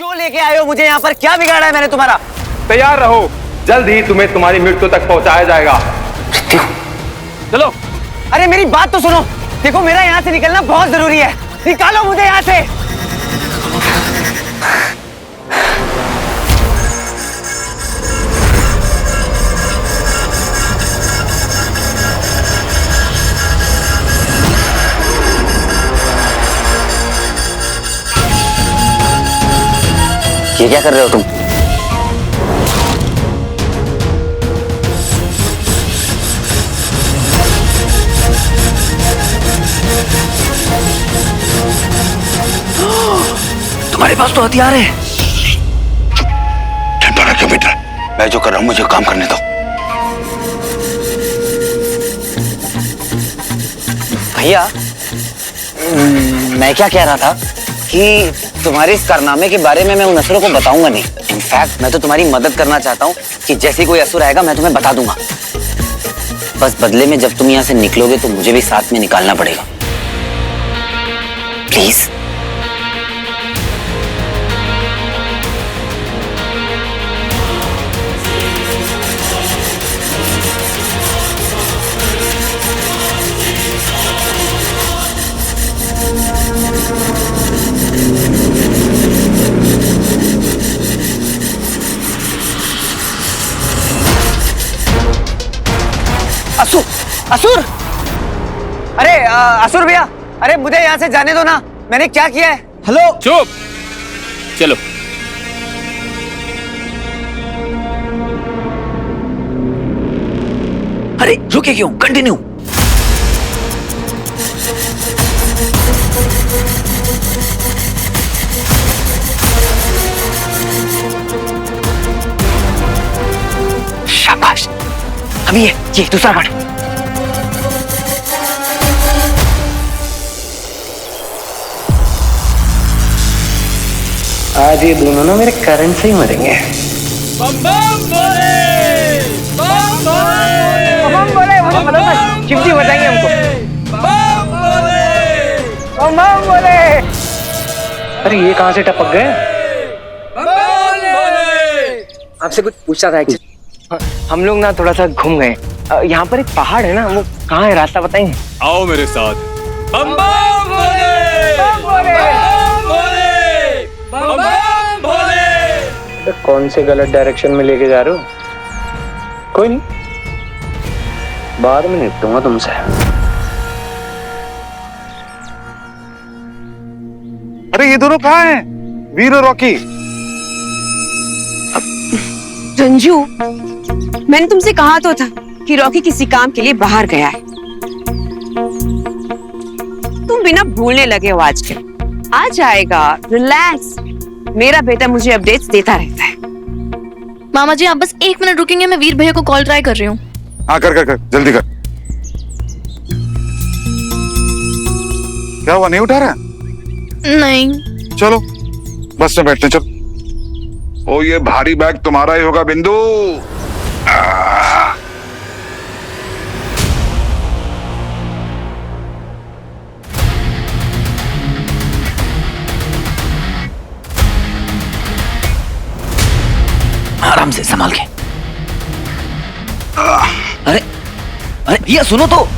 क्यों लेके आए हो मुझे यहाँ पर? क्या बिगाड़ा है मैंने तुम्हारा? तैयार रहो, जल्द ही तुम्हें तुम्हारी मृत्यु तक पहुंचाया जाएगा। चलो। अरे मेरी बात तो सुनो। देखो मेरा यहाँ से निकलना बहुत जरूरी है। निकालो मुझे यहाँ से। ये क्या कर रहे हो तुम? तुम्हारे पास तो हथियार है। चिंता ना क्यों बेटा, मैं जो कर रहा हूं मुझे काम करने दो। भैया, मैं क्या कह रहा था कि तुम्हारे इस कारनामे के बारे में मैं उन असुरों को बताऊंगा नहीं। इनफैक्ट मैं तो तुम्हारी मदद करना चाहता हूँ कि जैसे कोई असुर आएगा मैं तुम्हें बता दूंगा। बस बदले में जब तुम यहाँ से निकलोगे तो मुझे भी साथ में निकालना पड़ेगा। प्लीज। असुर, असुर! अरे असुर भैया, अरे मुझे यहाँ से जाने दो ना। मैंने क्या किया है? हेलो। चुप। चलो। अरे रुके क्यों? कंटिन्यू। शाबाश। अभी ये दूसरा पार्ट। आज ये दोनों ना मेरे करंट से ही मरेंगे। बम बम बोले, बम बोले, बम बोले, मुझे पता था शिवजी बचाएंगे हमको। बम बोले, बम बोले। अरे ये कहाँ से टपक गए? बम बोले। आपसे कुछ पूछना था। हम लोग ना थोड़ा सा घूम गए। यहाँ पर एक पहाड़ है ना, वो कहाँ है, रास्ता बताएंगे? आओ मेरे साथ। बम बम भोले, बम भोले, बम भोले। कौन से गलत डायरेक्शन में लेके जा रहे हो? कोई नहीं, बाद में निपटूंगा तुमसे। अरे ये दोनों कहाँ हैं? वीर और रॉकी। रंजू, मैंने तुमसे कहा तो था कि रॉकी किसी काम के लिए बाहर गया है। तुम बिना भूलने लगे हो आजकल। आ जाएगा, रिलैक्स। मेरा बेटा मुझे अपडेट्स देता रहता है। मामा जी आप बस 1 मिनट रुकेंगे, मैं वीर भैया को कॉल ट्राई कर रही हूँ। हाँ कर जल्दी कर। क्या हुआ, नहीं उठा रहा? नहीं। चलो बस में बैठते, चल। ओ ये भारी बैग तुम्हारा ही होगा बिंदु। आराम से, संभाल के। अरे अरे भैया सुनो तो।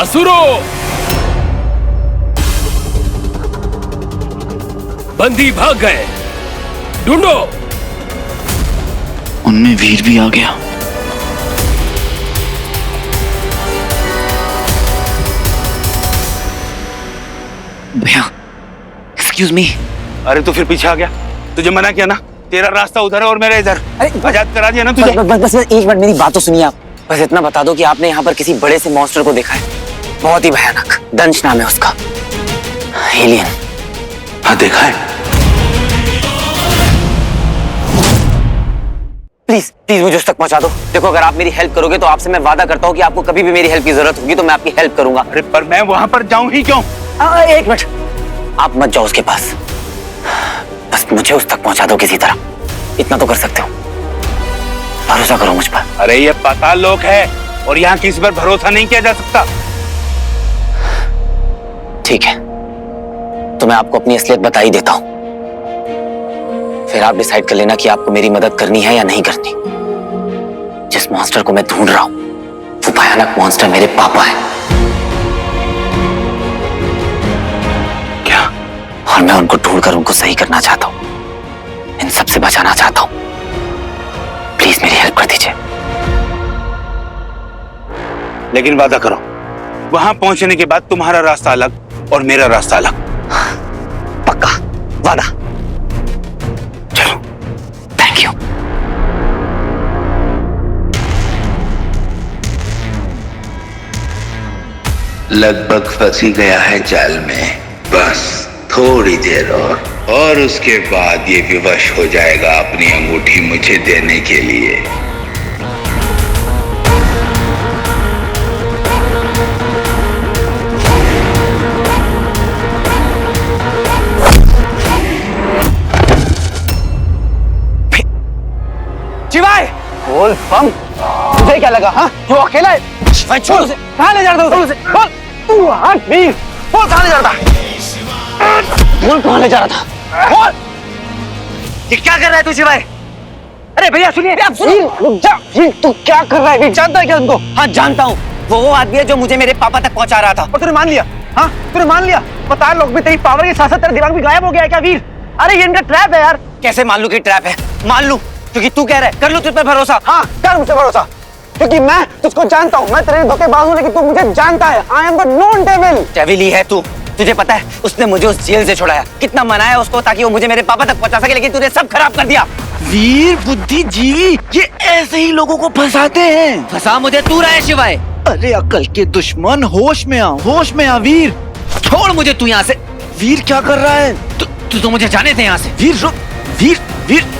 असुरों, बंदी भाग गए, ढूंढो। उनमें वीर भी आ गया। भैया एक्सक्यूज मी। अरे तो फिर पीछे आ गया, तुझे मना किया ना, तेरा रास्ता उधर है और मेरा इधर। अरे आजाद करा दिया ना तुझे। बस एक मिनट, मेरी बात तो सुनिए आप। बस इतना बता दो कि आपने यहाँ पर किसी बड़े से मॉन्स्टर को देखा है। बहुत ही भयानक, दंश नाम है उसका। एलियन। हाँ देखा है। प्लीज प्लीज मुझे उस तक पहुंचा दो। देखो अगर आप मेरी हेल्प करोगे तो आपसे मैं वादा करता हूँ कि आपको कभी भी मेरी हेल्प की जरूरत होगी तो मैं आपकी हेल्प करूंगा। अरे पर मैं वहां पर जाऊं ही क्यों? एक मिनट, आप मत जाओ उसके पास। बस मुझे उस तक पहुंचा दो किसी तरह। इतना तो कर सकते हो, भरोसा करो मुझ पर। अरे ये पाताल लोक है और यहाँ किसी पर भरोसा नहीं किया जा सकता। ठीक है, तो मैं आपको अपनी असलियत बता ही देता हूं, फिर आप डिसाइड कर लेना कि आपको मेरी मदद करनी है या नहीं करनी। जिस मॉन्स्टर को मैं ढूंढ रहा हूं वो भयानक मॉन्स्टर मेरे पापा है। क्या? और मैं उनको ढूंढकर उनको सही करना चाहता हूं, इन सब से बचाना चाहता हूं। प्लीज मेरी हेल्प कर दीजिए। लेकिन वादा करो, वहां पहुंचने के बाद तुम्हारा रास्ता अलग और मेरा रास्ता अलग। पक्का वादा। चलो। Thank you. लगभग फंस ही गया है जाल में, बस थोड़ी देर और उसके बाद ये विवश हो जाएगा अपनी अंगूठी मुझे देने के लिए। शिवाय! बोल बम, तुझे क्या लगा? हाँ, वो अकेला है। शिवाय छोड़ उसे। कहाँ ले जा रहा था उसे? बोल, तू हट वीर। बोल कहाँ ले जा रहा था? बोल कहाँ ले जा रहा था? बोल। ये क्या कर रहा है तू शिवाय? अरे भैया सुनिए, आप सुनिए। रुक जा। वीर तू क्या कर रहा है? वीर जानता है क्या उनको? हाँ जानता हूँ, वो आदमी है जो मुझे मेरे पापा तक पहुँचा रहा था। और तूने मान लिया? हाँ तूने मान लिया? बता, लोग भी तेरी पावर के साथ साथ तेरा दिमाग भी गायब हो गया है क्या वीर? अरे ये इनका ट्रैप है यार। कैसे मान लूं कि ट्रैप है? मान लूं क्योंकि तू कह रहा है। कर लूं तुझ पर भरोसा? हाँ कर मुझसे भरोसा, क्योंकि मैं तुझको जानता हूँ। मैं तेरे धोखेबाज हूँ लेकिन तू मुझे जानता है। I am the known devil. Devil ही है तू। तुझे पता है उसने मुझे उस जेल से छुड़ाया, कितना मनाया उसको ताकि वो मुझे मेरे पापा तक पहुंचा सके, लेकिन तूने सब खराब कर दिया। वीर बुद्धिजीवी ये ऐसे ही लोगों को फंसाते हैं। फंसा मुझे तू रहा है शिवाय। अरे अकल के दुश्मन, होश में आ, होश में आ वीर। छोड़ मुझे तू यहाँ से। वीर क्या कर रहा है? तू तो मुझे जाने थे यहाँ से। वीर रुक, वीर वीर रुक।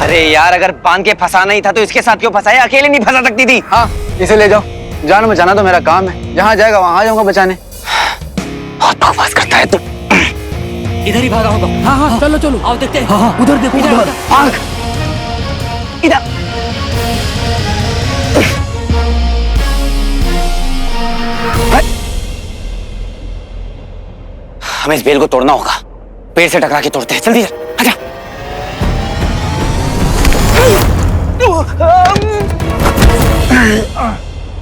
अरे यार, अगर बांध के फंसाना ही था तो इसके साथ क्यों फंसाया? अकेले नहीं फंसा सकती थी? हाँ इसे ले जाओ, जान बचाना तो मेरा काम है। जहाँ जाएगा वहाँ आ जाऊंगा बचाने। बहुत बकवास करता है तू। इधर ही भागा होगा। हाँ हाँ चलो चलो, आओ देखते हैं। हाँ उधर देखो, उधर भाग इधर। हमें इस बेल को तोड़ना होगा। पेड़ से टकरा के तोड़ते हैं। जल्दी आजा।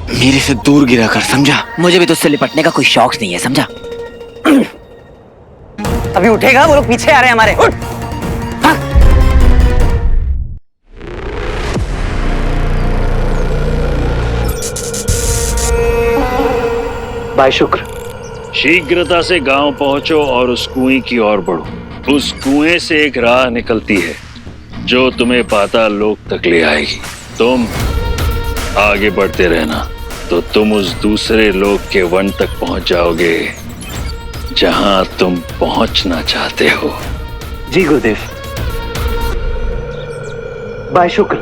मेरे से दूर गिरा कर, समझा? मुझे भी तुझसे लिपटने का कोई शौक नहीं है, समझा? अभी उठेगा? वो लोग पीछे आ रहे हैं हमारे। उठ। भाग। भाई शुक्र। शीघ्रता से गांव पहुंचो और उस कुएं की ओर बढ़ो। उस कुएं से एक राह निकलती है जो तुम्हें पाताल लोक तक ले आएगी। तुम आगे बढ़ते रहना तो तुम उस दूसरे लोक के वन तक पहुंच जाओगे जहां तुम पहुंचना चाहते हो। जी गुरुदेव। भाई शुक्र।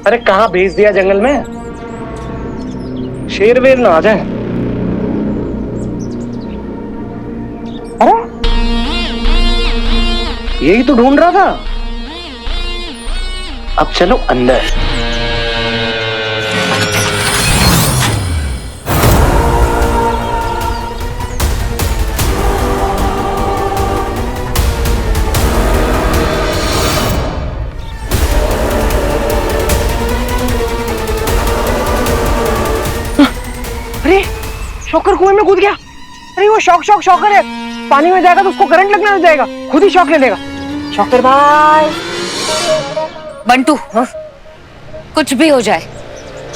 अरे कहाँ भेज दिया जंगल में? शेर वेर ना आ जाए। अरे यही तो ढूंढ रहा था। अब चलो अंदर। अरे शॉकर कुएं में कूद गया। अरे वो शॉकर है। पानी में जाएगा तो उसको करंट लगने लग जाएगा, खुद ही शॉक ले लेगा। शॉकर भाई। बंटू, कुछ भी हो जाए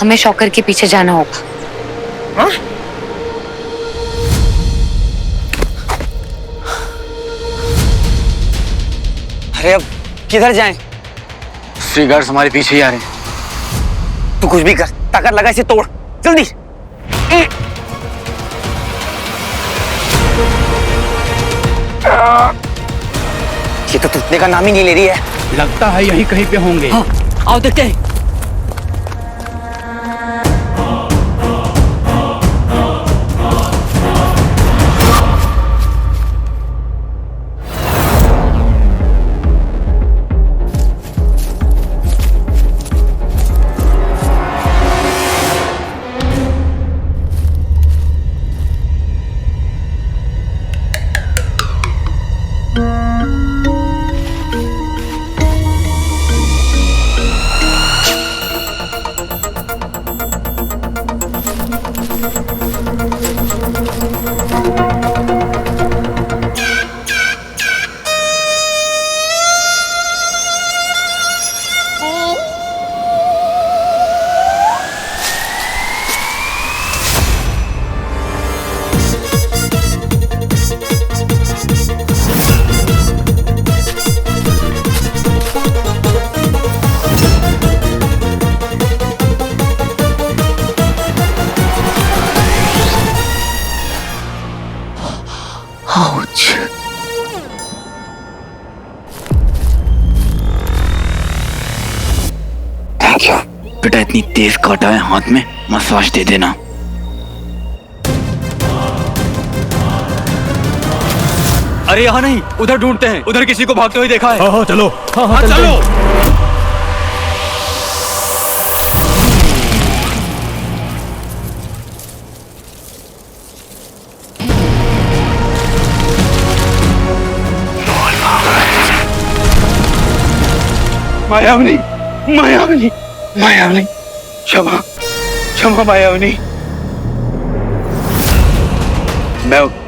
हमें शॉकर के पीछे जाना होगा। अरे अब किधर जाएं? स्ट्री गार्ड्स हमारे पीछे ही आ रहे हैं। तू कुछ भी कर, ताकत लगा इसे तोड़ जल्दी। ये तो टूटने का नाम ही नहीं ले रही है। लगता है यहीं कहीं पे होंगे। हाँ, आओ देखते हैं। बेटा इतनी तेज काटा है हाथ में, मसाज दे देना। अरे यहाँ नहीं, उधर ढूंढते हैं। उधर किसी को भागते हुए देखा है। हाँ चलो। हाँ चलो। मायावनी, मायावनी, मायावनी, क्षमा, क्षमा मायावनी।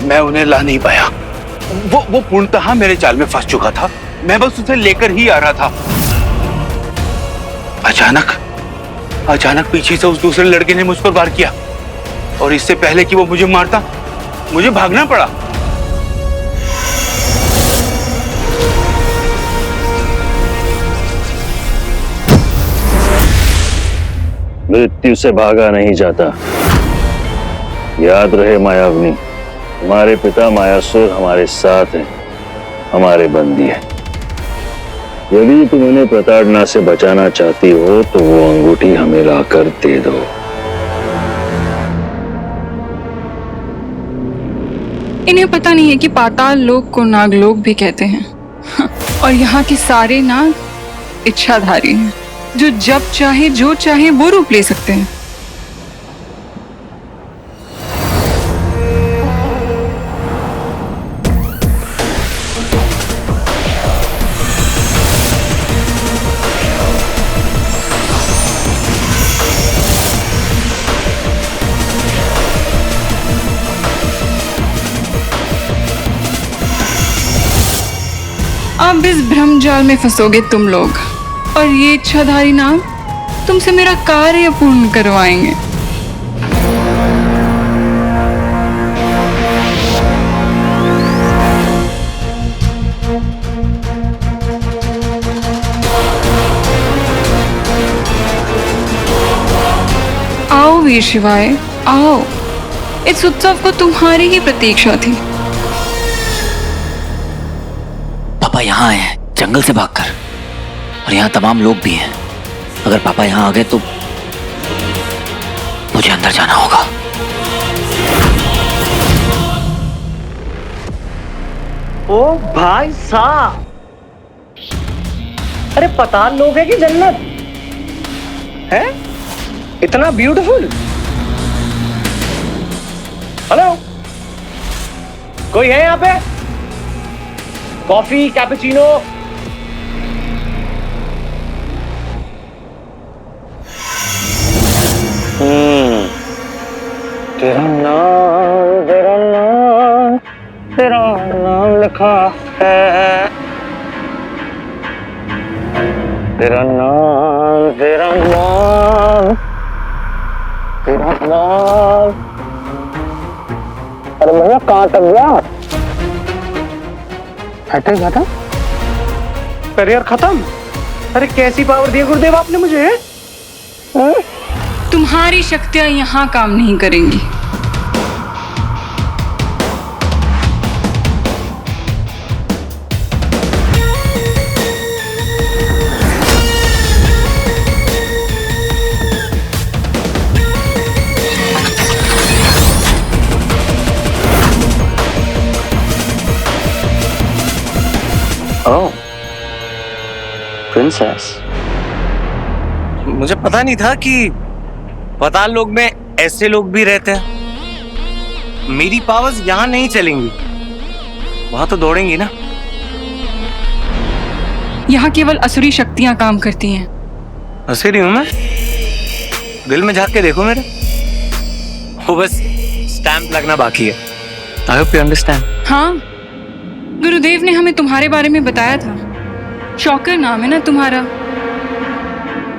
मैं उन्हें ला नहीं पाया। वो पूर्णतः मेरे जाल में फंस चुका था। मैं बस उसे लेकर ही आ रहा था। अचानक पीछे से उस दूसरे लड़के ने मुझ पर वार किया और इससे पहले कि वो मुझे मारता, मुझे भागना पड़ा। मृत्यु से भागा नहीं जाता। याद रहे मायावनी, हमारे पिता मायासुर हमारे साथ हैं, हमारे बंदी हैं। यदि तुम उन्हें प्रताड़ना से बचाना चाहती हो तो वो अंगूठी हमें लाकर दे दो। इन्हें पता नहीं है कि पाताल लोक को नागलोक भी कहते हैं। और यहाँ के सारे नाग इच्छाधारी हैं, जो जब चाहे जो चाहे वो रूप ले सकते हैं। अब इस भ्रम जाल में फंसोगे तुम लोग, और ये इच्छाधारी नाग तुमसे मेरा कार्य पूर्ण करवाएंगे। आओ वीर शिवाय, आओ। इस उत्सव को तुम्हारी ही प्रतीक्षा थी। पापा यहाँ आए हैं जंगल से भागकर, और यहाँ तमाम लोग भी हैं। अगर पापा यहाँ आ गए तो मुझे अंदर जाना होगा। ओ भाई साहब, अरे पताल लोग है कि जन्नत है? इतना ब्यूटीफुल। हेलो, कोई है यहाँ पे? Coffee, cappuccino? तेरा नाम लिखा है। तेरा नाम। अरे भैया कहाँ तक गया? हटेगा था? करियर खत्म। अरे कैसी पावर दी है गुरुदेव आपने मुझे? हैं? तुम्हारी शक्तियां यहाँ काम नहीं करेंगी। ओह, प्रिंसेस। मुझे पता नहीं था कि पाताल लोक में ऐसे लोग भी रहते हैं। मेरी पावर्स यहाँ नहीं चलेंगी, वहां तो दौड़ेंगी ना। यहाँ केवल असुरी शक्तियां काम करती हैं। असुरी हूं मैं? दिल में झांक के देखो मेरे, वो बस स्टैंप लगना बाकी है। I hope you understand. हाँ, गुरुदेव ने हमें तुम्हारे बारे में बताया था। शॉकर नाम है ना तुम्हारा।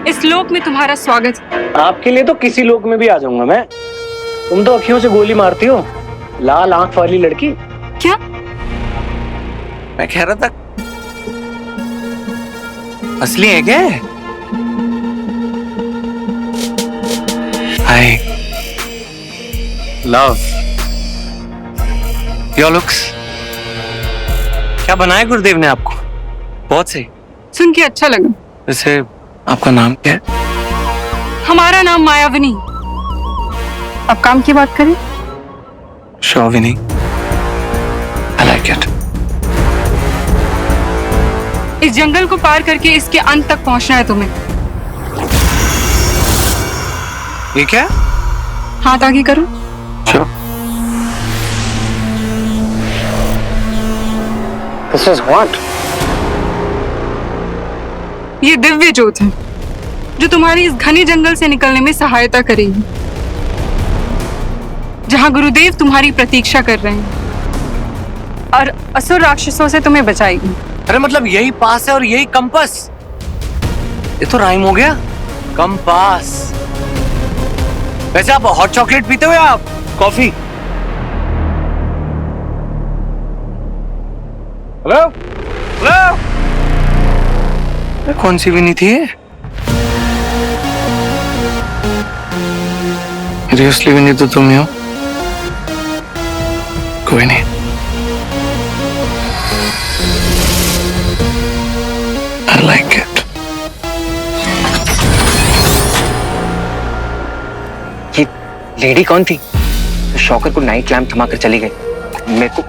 इस लोक में तुम्हारा स्वागत। आपके लिए तो किसी लोक में भी आ जाऊंगा मैं। तुम तो अखियों से गोली मारती हो, लाल आंख वाली लड़की। क्या? मैं कह रहा था असली है क्या? I love your looks. क्या बनाया गुरुदेव ने आपको? बहुत सही। सुन के अच्छा लगा। वैसे आपका नाम क्या है? हमारा नाम मायाविनी। अब काम की बात करें। शोभिनी। I like it. इस जंगल को पार करके इसके अंत तक पहुंचना है तुम्हें। ये क्या? हाथ आगे करो। Sure. This is what? ये दिव्य ज्योत है जो तुम्हारी इस घने जंगल से निकलने में सहायता करेगी, जहां गुरुदेव तुम्हारी प्रतीक्षा कर रहे हैं और असुर राक्षसों से तुम्हें बचाएगी। अरे मतलब यही पास है और यही कंपास? ये तो राइम हो गया। कंपास। वैसे आप हॉट चॉकलेट पीते हो या आप कॉफी? हेलो हेलो, कौन सी भी नहीं थी ये? सीरियसली भी नहीं तो तुम ही हो। कोई नहीं। I like it. ये लेडी कौन थी? तो शॉकर को नाइट लैम्प थमा कर चली गई। मेरे को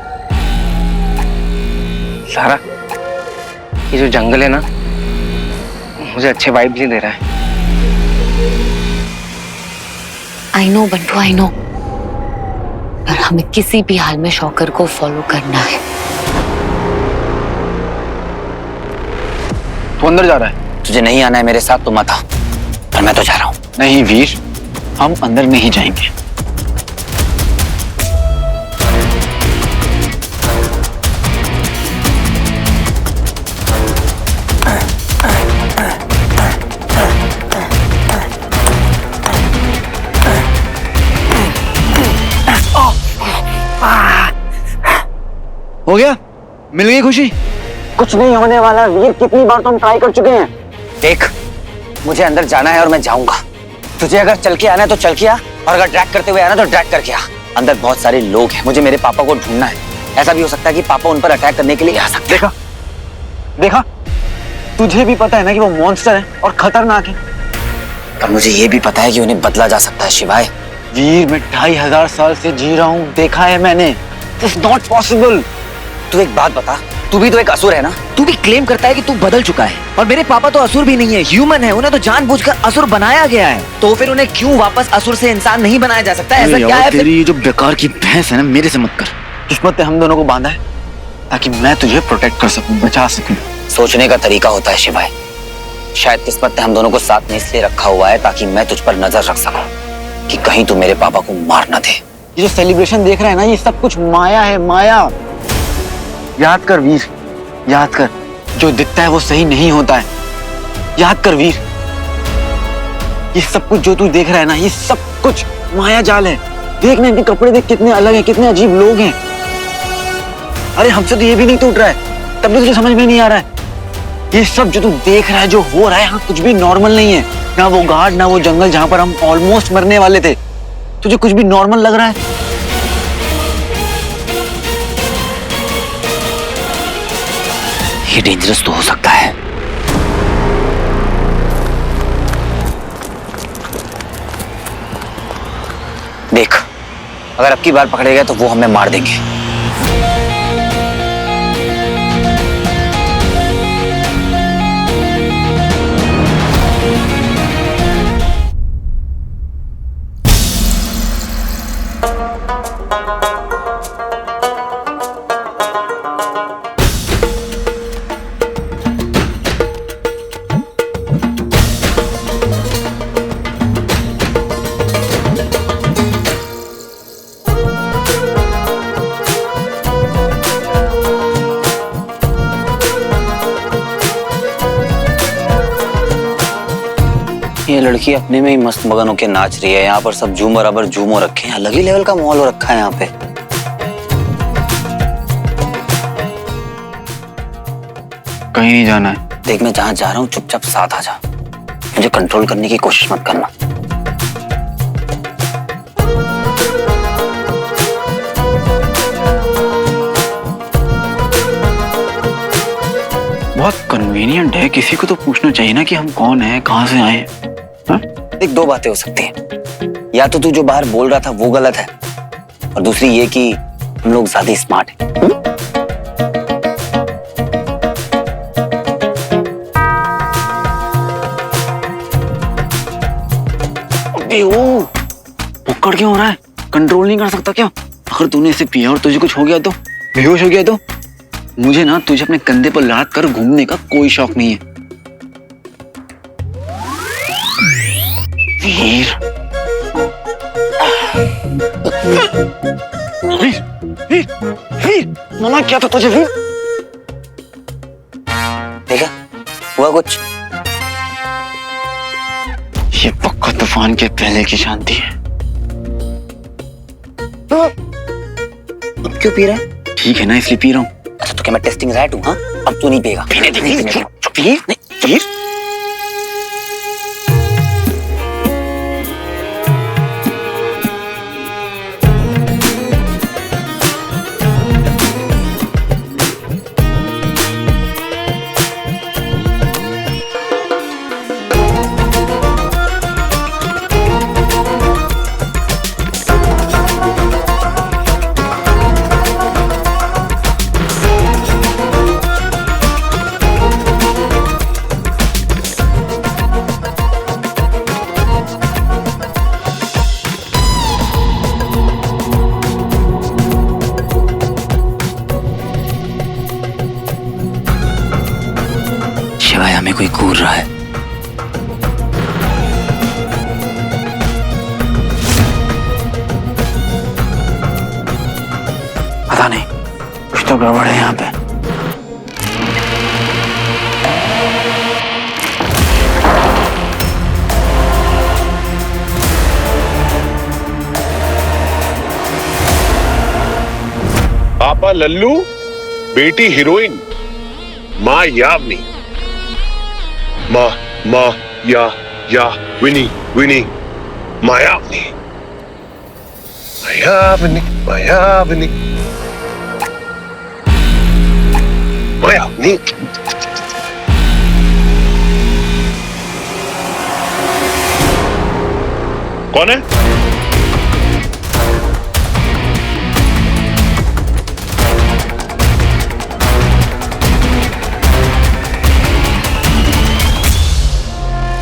सारा ये जो जंगल है ना, मुझे अच्छे वाइब नहीं दे रहा है। I know Bantu, I know, पर हमें किसी भी हाल में शॉकर को फॉलो करना है। तू अंदर जा रहा है? तुझे नहीं आना है मेरे साथ तो मत आ, पर मैं तो जा रहा हूँ। नहीं वीर, हम अंदर नहीं जाएंगे। हो गया? मिल गई खुशी? कुछ नहीं होने वाला वीर, कितनी बार तो हम ट्राई कर चुके हैं। देख, मुझे अंदर जाना है और मैं जाऊंगा। तुझे अगर चल के आना है तो चल के आ, और अगर ड्रैग करते हुए आना तो ड्रैग करके आ। अंदर बहुत सारे लोग हैं, मुझे मेरे पापा को ढूंढना है। ऐसा भी हो सकता है कि पापा उन पर अटैक करने के लिए आ सकते हैं। देखा, तुझे भी पता है ना कि वो मॉन्स्टर है और खतरनाक है, पर मुझे ये भी पता है कि उन्हें बदला जा सकता है। शिवाय वीर, मैं 2500 साल से जी रहा हूँ, देखा है मैंने। It's not possible. तू एक बात बता, तू भी तो एक असुर है ना? तू भी क्लेम करता है कि तू बदल चुका है, और मेरे पापा तो असुर भी नहीं है, ह्यूमन है। उन्हें तो जानबूझकर असुर बनाया गया है, तो फिर उन्हें क्यों वापस असुर से इंसान नहीं बनाया जा सकता? ऐसा क्या है? तेरी ये जो बेकार की बहस है ना, मेरे से मत कर। किस्मत ने हम दोनों को बांधा है ताकि मैं तुझे प्रोटेक्ट कर सकूं, बचा सकूं। सोचने का तरीका होता है शिवाय। शायद किस्मत ने हम दोनों को साथ में इसलिए रखा हुआ है ताकि मैं तुझ पर नजर रख सकूं कि कहीं तू मेरे पापा को मार ना दे। ये जो सेलिब्रेशन देख रहा है ना, ये सब कुछ माया है, माया। याद कर वीर, याद कर, जो दिखता है वो सही नहीं होता है। याद कर वीर, ये सब कुछ जो तू देख रहा है ना, ये सब कुछ माया जाल है। देख ना, इनके कपड़े देख, कितने अलग हैं, कितने अजीब लोग हैं। अरे हमसे तो ये भी नहीं टूट रहा है, तब भी तुझे समझ में नहीं आ रहा है। ये सब जो तू देख रहा है, जो हो रहा है यहाँ, कुछ भी नॉर्मल नहीं है। ना वो घाट, ना वो जंगल जहाँ पर हम ऑलमोस्ट मरने वाले थे। तुझे कुछ भी नॉर्मल लग रहा है? ये डेंजरस तो हो सकता है। देख, अगर अब की बार पकड़े गए तो वो हमें मार देंगे। ये लड़की अपने में ही मस्त मगन होके नाच रही है। यहाँ पर सब झूम बराबर झूम हो रखे हैं। अलग ही लेवल का माहौल हो रखा है यहाँ पे। कहीं नहीं जाना है। देख, मैं जहाँ जा रहा हूँ चुपचाप साथ आ जा। मुझे कंट्रोल करने की कोशिश मत करना। बहुत कन्वीनियंट है, किसी को तो पूछना चाहिए ना कि हम कौन हैं, कहाँ से आए हैं। देख, दो बातें हो सकती हैं। या तो तू जो बाहर बोल रहा था वो गलत है, और दूसरी ये कि हम लोग ज्यादा स्मार्ट हैं। अबे ओ, भुक्कड़ क्यों हो रहा है? कंट्रोल नहीं कर सकता क्या? अगर तूने इसे पिया और तुझे कुछ हो गया तो, बेहोश हो गया तो? मुझे ना तुझे अपने कंधे पर लाद कर घूमने का कोई शौक नहीं है। वीर, वीर, वीर, वीर, मना क्या था तुझे वीर? देखा, हुआ कुछ? ये पक्का तूफान के पहले की शांति है। अब क्यों पी रहा है? ठीक है ना, इसलिए पी रहा हूँ। अच्छा, तो क्या मैं टेस्टिंग रैट हूँ? हाँ, अब तू नहीं पिएगा। पीने दे, वीर, वीर। शिवाय हमें कोई घूर रहा है। पता नहीं, कुछ तो गड़बड़ है यहाँ पे। पापा लल्लू, बेटी हीरोइन, माँ यावनी। माँ या विनी विनी, मायावनी मायावनी मायावनी मायावनी। कौन है?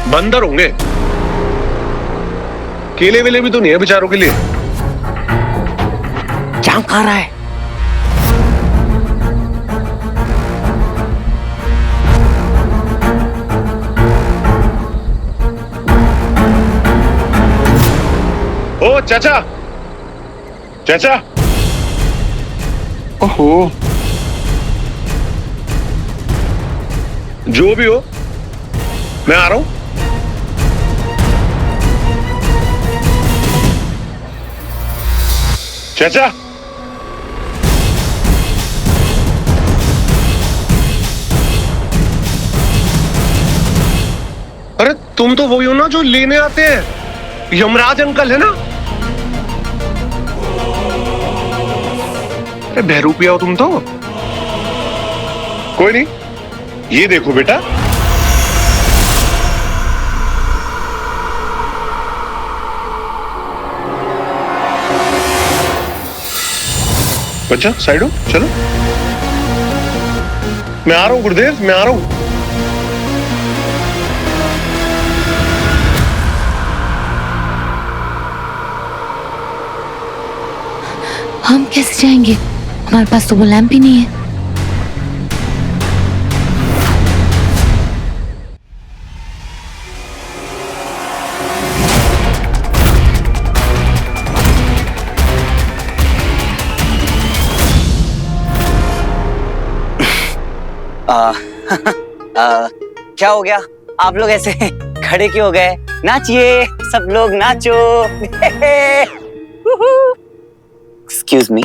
बंदर होंगे, केले वेले भी तो नहीं है बेचारों के लिए। क्या खा रहा है? ओ चाचा, चाचा। ओहो, जो भी हो, मैं आ रहा हूं। चाचा, तुम तो वही हो ना जो लेने आते हैं, यमराज अंकल है ना? अरे बहरूपिया हो तुम तो। कोई नहीं, ये देखो बेटा, बच्चा साइड हो, चलो। मैं आ रहा हूं गुरुदेव, मैं आ रहा हूं। हम कैसे जाएंगे? हमारे पास तो वो लैंप ही नहीं है। क्या हो गया? आप लोग ऐसे खड़े क्यों हो गए? नाचिए, सब लोग नाचो। Excuse me.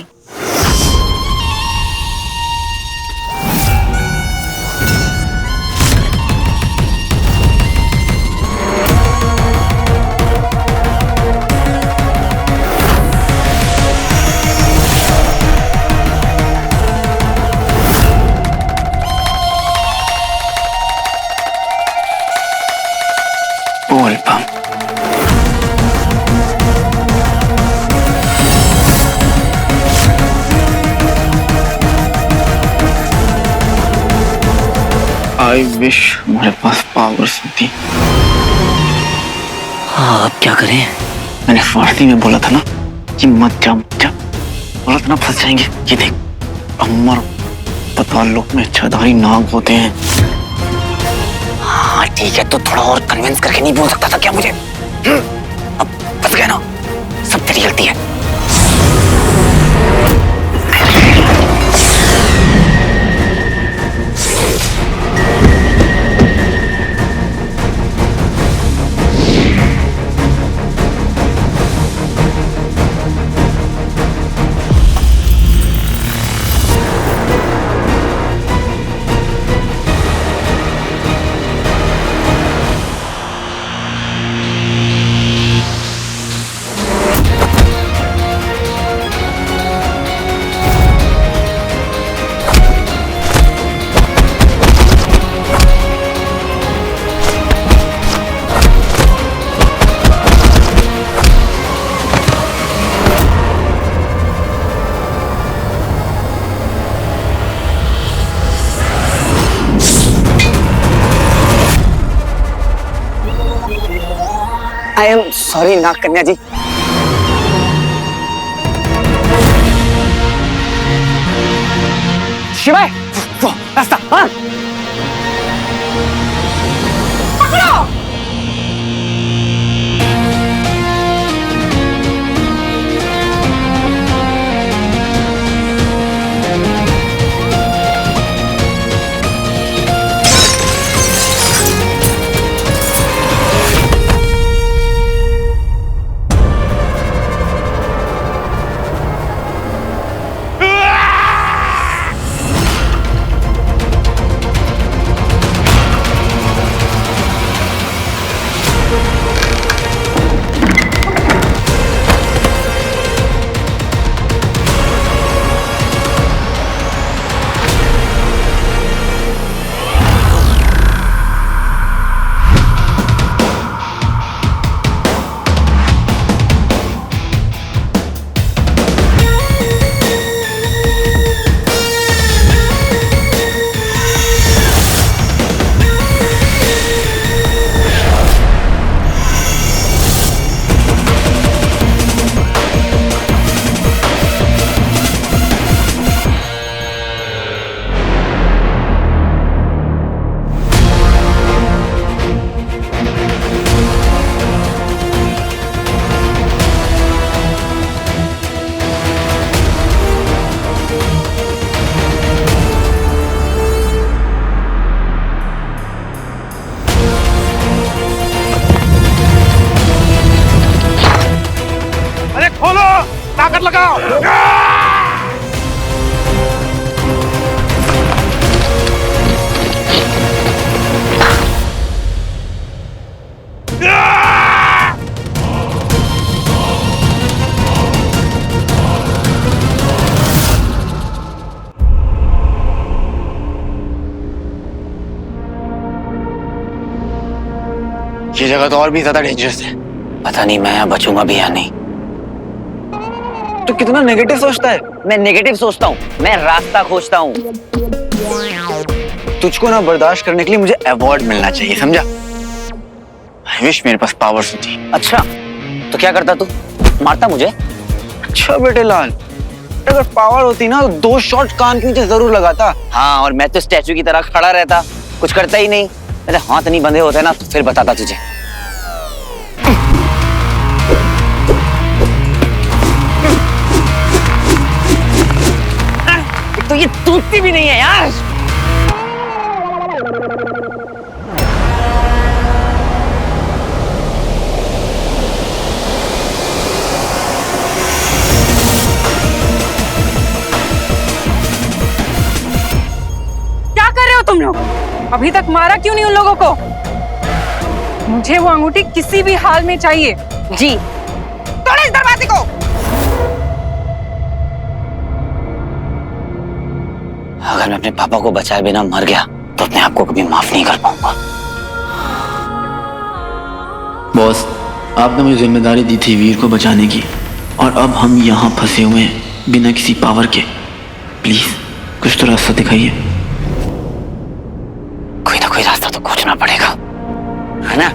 बोल बम। आई विश हमारे पास पावर्स होती। हाँ, अब क्या करें? मैंने फारसी में बोला था ना कि मत जा मत जा, बोला था ना फंस जाएंगे। ये देख, अमर पताल लोक में इच्छाधारी नाग होते हैं। हाँ ठीक है, तो थोड़ा और कन्विंस करके नहीं बोल सकता था क्या मुझे? अब फंस गया ना, सब तेरी गलती है। आई एम सॉरी नाग कन्या जी। शिवाय, वो रास्ता, हाँ। पकड़ो। ये जगह तो और भी ज्यादा डेंजरस है। पता नहीं मैं यहाँ बचूंगा भी या नहीं। तो कितना नेगेटिव सोचता है। मैं नेगेटिव सोचता हूँ, मैं रास्ता खोजता हूँ। तुझको ना बर्दाश्त करने के लिए मुझे अवार्ड मिलना चाहिए, समझा? आई विश मेरे पास पावर्स होती। अच्छा तो क्या करता तू? मारता मुझे? अच्छा बेटे लाल, अगर पावर होती ना तो 2 शॉट कान के नीचे जरूर लगाता। हाँ, और मैं तो स्टैचू की तरह खड़ा रहता, कुछ करता ही नहीं। मेरे हाथ नहीं बंधे होते ना तो फिर बताता तुझे। तो ये टूटती भी नहीं है यार। क्या कर रहे हो तुम लोग? अभी तक मारा क्यों नहीं उन लोगों को? मुझे वो अंगूठी किसी भी हाल में चाहिए। जी, तोड़ो इस दरवाजे को। अगर मैं अपने पापा को बचाए बिना मर गया तो अपने आप को कभी माफ नहीं कर पाऊंगा। बॉस, आपने मुझे जिम्मेदारी दी थी वीर को बचाने की, और अब हम यहाँ फंसे हुए हैं बिना किसी पावर के। प्लीज कुछ तो रास्ता दिखाइए। कोई ना कोई रास्ता तो खोजना पड़ेगा, है ना?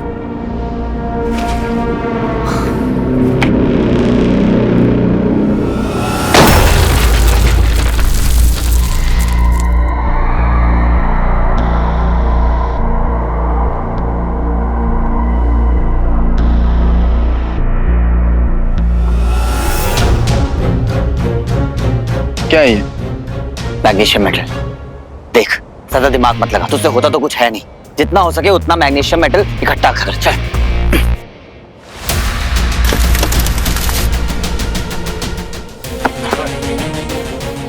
क्या है ये? Magnesium metal. देख, ज्यादा दिमाग मत लगा, तुझसे होता तो कुछ है नहीं। जितना हो सके उतना मैग्नीशियम मेटल इकट्ठा कर। चल।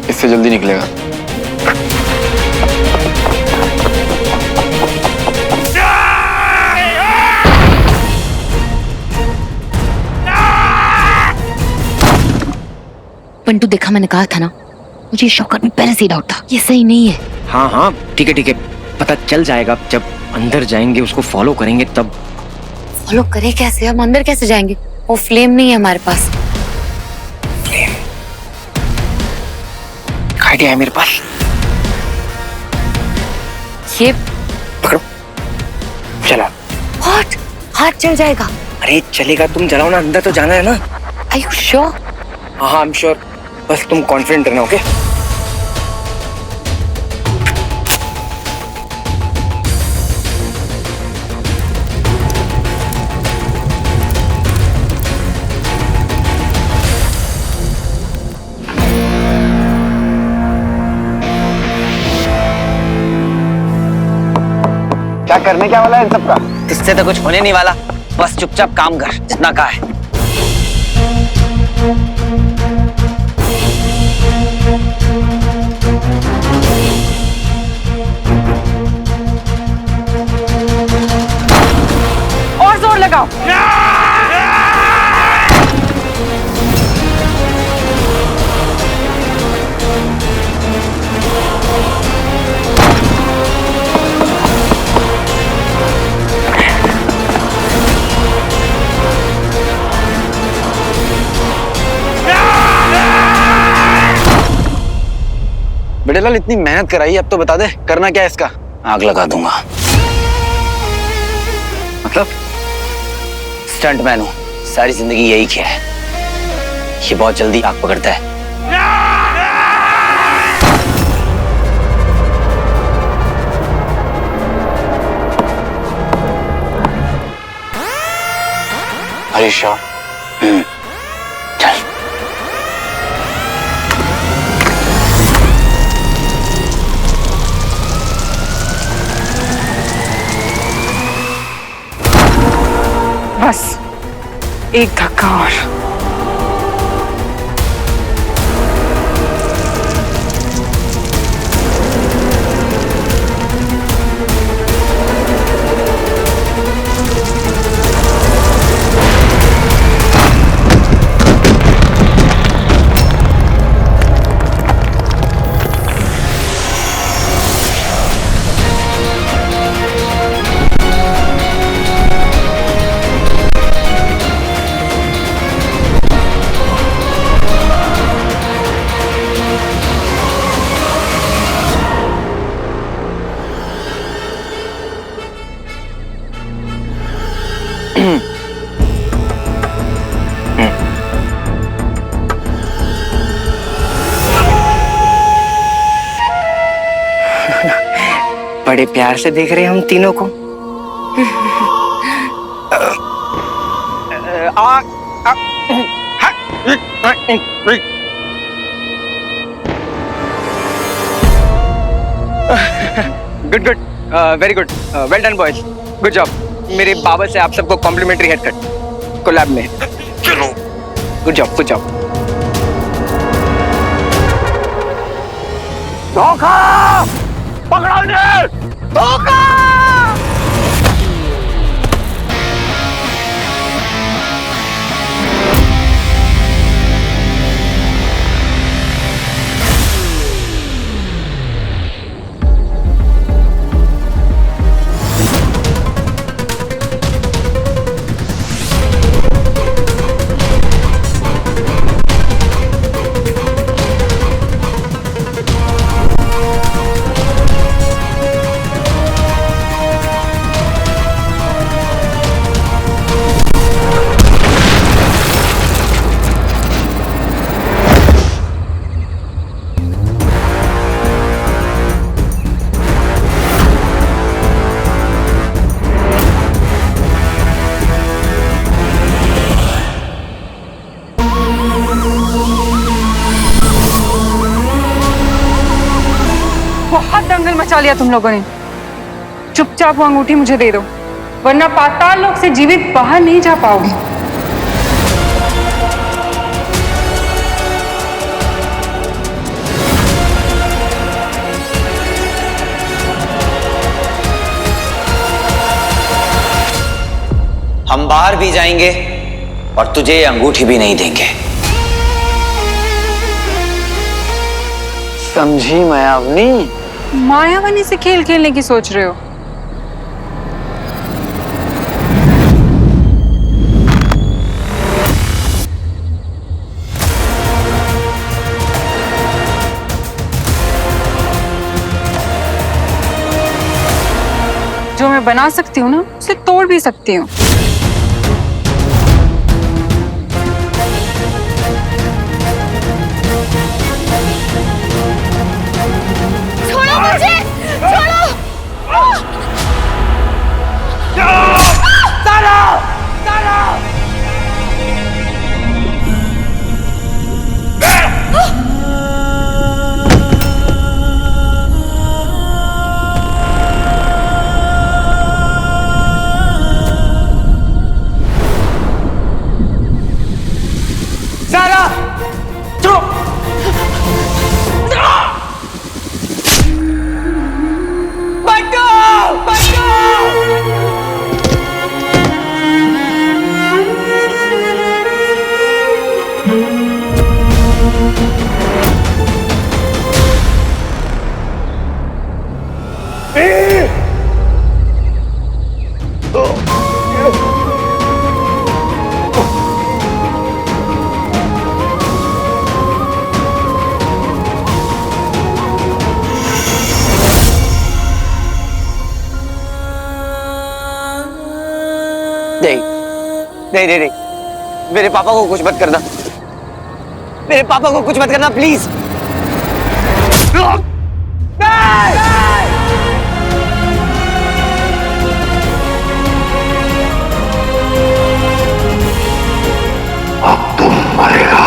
इससे जल्दी निकलेगा। पंटू देखा, मैंने कहा था ना, मुझे शौकत में पहले से ही डाउट था, ये सही नहीं है। हाँ हाँ ठीक है, पता चल जाएगा। जब अंदर जाएंगे उसको फॉलो करेंगे तब। फॉलो करे कैसे? हम अंदर कैसे जाएंगे? वो फ्लेम नहीं है हमारे पास। आइडिया है मेरे पास। ये पकड़ो, चला। हॉट हाथ चल जाएगा। अरे चलेगा, तुम जलाओ ना, अंदर तो जाना है ना। Are you sure? हाँ आई एम श्योर, बस तुम कॉन्फिडेंट रहना। ओके क्या करने क्या वाला है इन सबका? इससे तो कुछ होने नहीं वाला, बस चुपचाप काम कर जितना कहा है। और जोर लगाओ। बेटे लाल, इतनी मेहनत कराई, अब तो बता दे करना क्या है इसका? आग लगा दूंगा। मतलब? स्टंटमैन हूं, सारी जिंदगी यही किया है। ये बहुत जल्दी आग पकड़ता है। Are you sure? चल। बस एक धक्का और। बड़े प्यार से देख रहे हैं हम तीनों को। Good good, very good, well done boys, good job. मेरे बाबा से आप सबको कॉम्प्लीमेंट्री हेयर कट कोलैब में। चलो, गुड जॉब, गुड जॉब। धोखा पकड़ो इन्हें! धोखा! बहुत दंगल मचा लिया तुम लोगों ने। चुपचाप वो अंगूठी मुझे दे दो, वरना पाताल लोक से जीवित बाहर नहीं जा पाओगे। हम बाहर भी जाएंगे और तुझे ये अंगूठी भी नहीं देंगे। समझी मायावनी? मायावनी से खेल खेलने की सोच रहे हो? जो मैं बना सकती हूँ ना, उसे तोड़ भी सकती हूँ। छोड़ो मुझे! छोड़ो! सारा! छोड़ो! बंटू! बंटू! नहीं, मेरे पापा को कुछ मत करना, मेरे पापा को कुछ मत करना प्लीज। अब तुम मरेगा।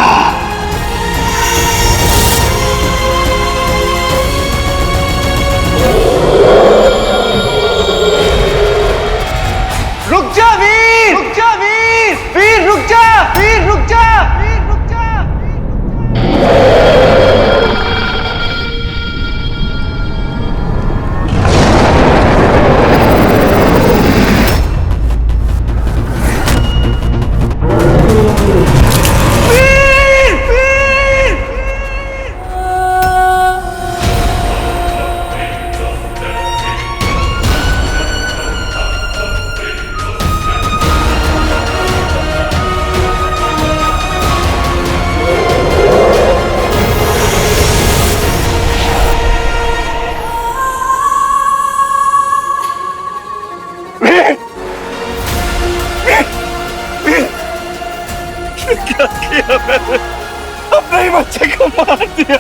रुक जा वीर! रुक जा वीर! वीर रुक जा! वीर रुक जा! वीर रुक जा! दिया।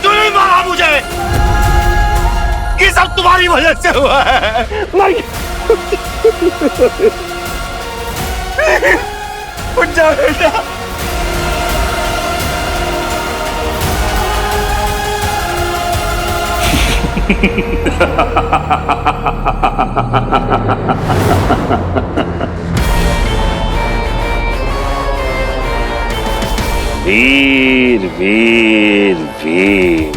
तूने मारा मुझे, ये सब तुम्हारी वजह से हुआ है। उठ जा बेटा। वीर वीर वीर।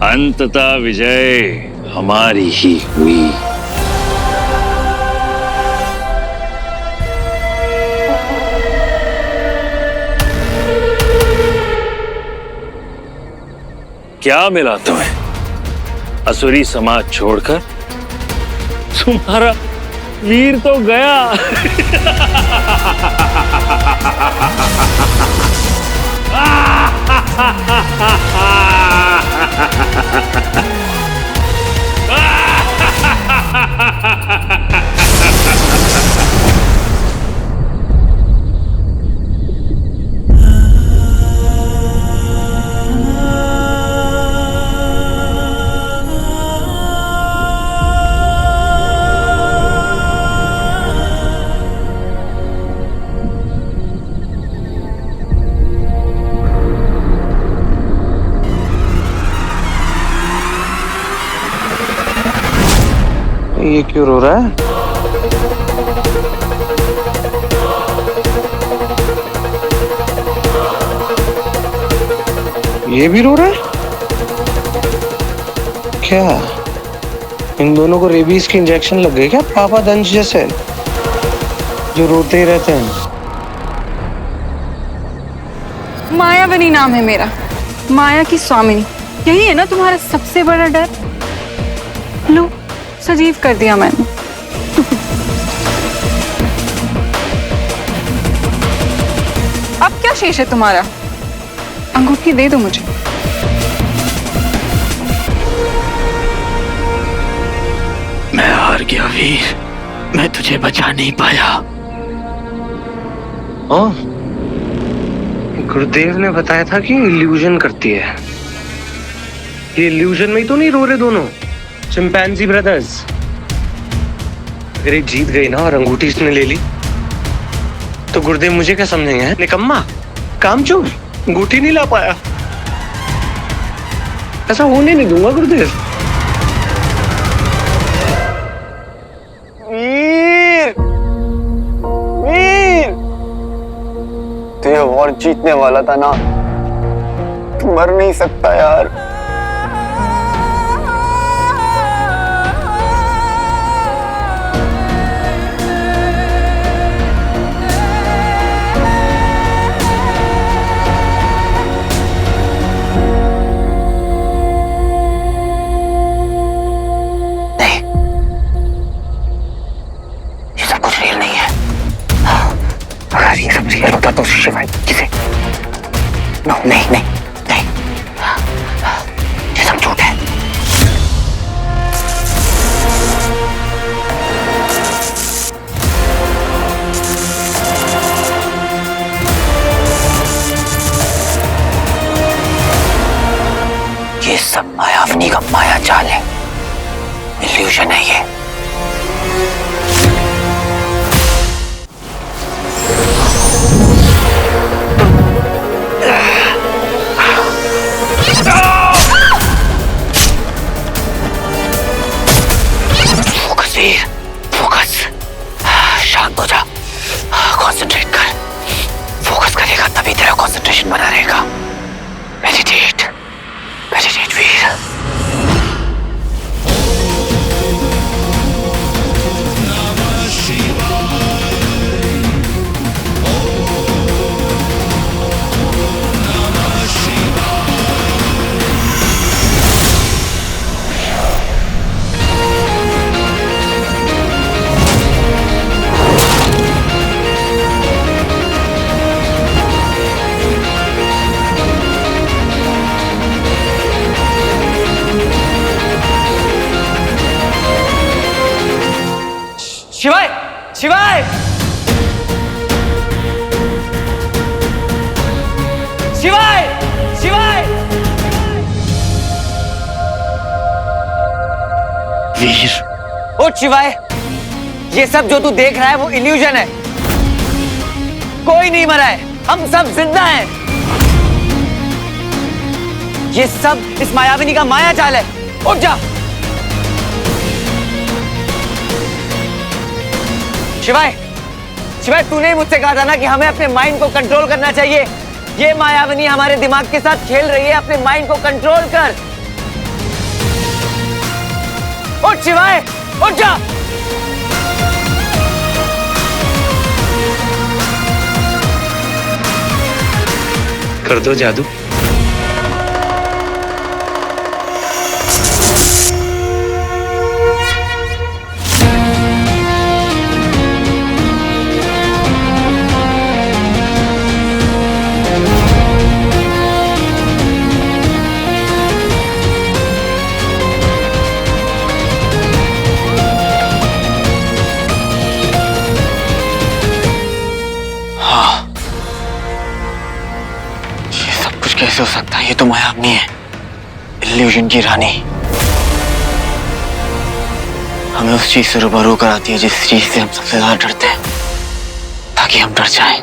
अंततः विजय हमारी ही हुई। क्या मिला तुम्हें असुरी समाज छोड़कर? तुम्हारा वीर तो गया। ये क्यों रो रहा है? ये भी रो रहा है? क्या इन दोनों को रेबीज की इंजेक्शन लग गई क्या? पापा दंश जैसे जो रोते ही रहते हैं। मायावनी नाम है मेरा, माया की स्वामिनी। यही है ना तुम्हारा सबसे बड़ा डर? लो, सजीव कर दिया मैंने। अब क्या शेष है तुम्हारा? अंगूठी दे दो मुझे। मैं हार गया वीर, मैं तुझे बचा नहीं पाया। गुरुदेव ने बताया था कि इल्यूजन करती है। ये इल्यूजन में ही तो नहीं रो रहे दोनों चिंपैंजी ब्रदर्स। अगर ये जीत गई ना और अंगूठी इसने ले ली तो गुरुदेव मुझे क्या समझेंगे? निकम्मा, कामचोर, अंगूठी नहीं ला पाया। ऐसा होने नहीं दूंगा गुरुदेव। वीर, वीर, तो ये वॉर जीतने वाला था ना, तू मर नहीं सकता यार। ये सब रियल होता तो शिवाय किसे? नो, नहीं नहीं नहीं, ये सब झूठ है। ये सब मायावनी का माया जाल है, इल्यूजन है ये। फोकस, शांत हो जा, कंसंट्रेट कर। फोकस करेगा तभी तेरा कंसंट्रेशन बना रहेगा। मेडिटेट, मेडिटेट वीर। शिवाय शिवाय शिवाय शिवाय वीर उठ शिवाय, ये सब जो तू देख रहा है वो इल्यूजन है। कोई नहीं मरा है, हम सब जिंदा हैं। ये सब इस मायाविनी का माया जाल है। उठ जा शिवाय। शिवाय तूने ही मुझसे कहा था ना कि हमें अपने माइंड को कंट्रोल करना चाहिए। ये मायाविनी हमारे दिमाग के साथ खेल रही है। अपने माइंड को कंट्रोल कर। उठ शिवाय, उठ जा। कर दो जादू। कैसे हो सकता है? ये तो मायाविनी है, इल्यूजन की रानी। हमें उस चीज से रूबरू कराती है जिस चीज से हम सबसे ज्यादा डरते हैं, ताकि हम डर जाएं।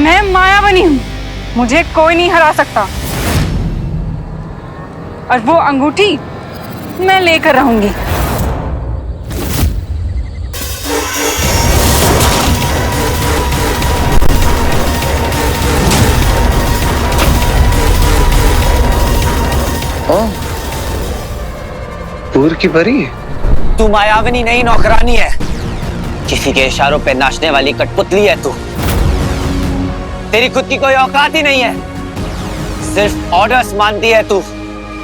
मैं मायाविनी हूँ, मुझे कोई नहीं हरा सकता। और वो अंगूठी मैं लेकर रहूंगी। पूर की परी? तू मायाविनी नहीं, नौकरानी है। किसी के इशारों पे नाचने वाली कठपुतली है तू। तेरी खुद की कोई औकात ही नहीं है। सिर्फ ऑर्डर्स मानती है तू,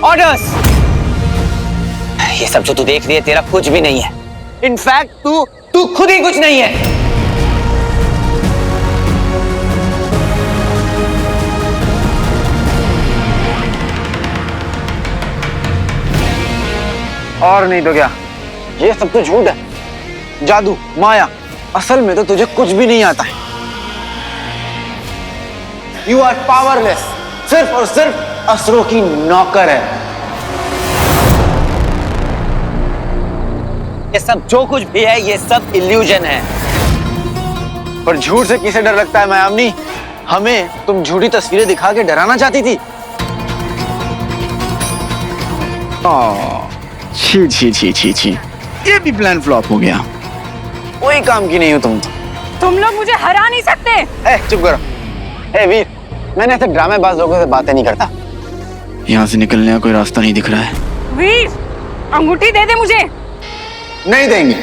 ऑर्डर्स। ये सब जो तू देख रही है तेरा कुछ भी नहीं है। इनफैक्ट तू खुद ही कुछ नहीं है। और नहीं तो क्या, ये सब तो झूठ है, जादू, माया। असल में तो तुझे कुछ भी नहीं आता है। यू आर पावरलेस, सिर्फ और सिर्फ असुरों की नौकर है। ये सब जो कुछ भी है ये सब इल्यूजन है। पर झूठ से किसे डर लगता है मायाविनी? हमें तुम झूठी तस्वीरें दिखा के डराना चाहती थी। छी छी छी छी छी, ये भी प्लान फ्लॉप हो गया। कोई काम की नहीं हो तुम। तुम लोग मुझे हरा नहीं सकते। चुप करो। वीर, मैंने ऐसे ड्रामेबाज लोगों से बातें नहीं करता। यहाँ से निकलने का कोई रास्ता नहीं दिख रहा है। वीर, अंगूठी दे दे मुझे। नहीं देंगे।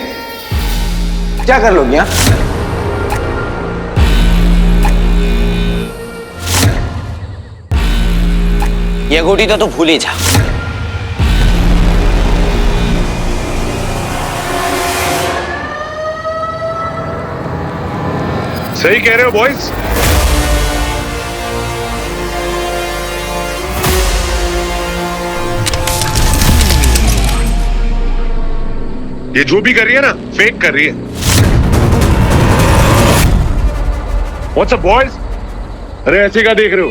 क्या कर लोगी? ये अंगूठी तो तू भूल ही जा। सही कह रहे हो बॉयज। ये जो भी कर रही है ना, फेक कर रही है। What's up boys? अरे ऐसे क्या देख रहे हो?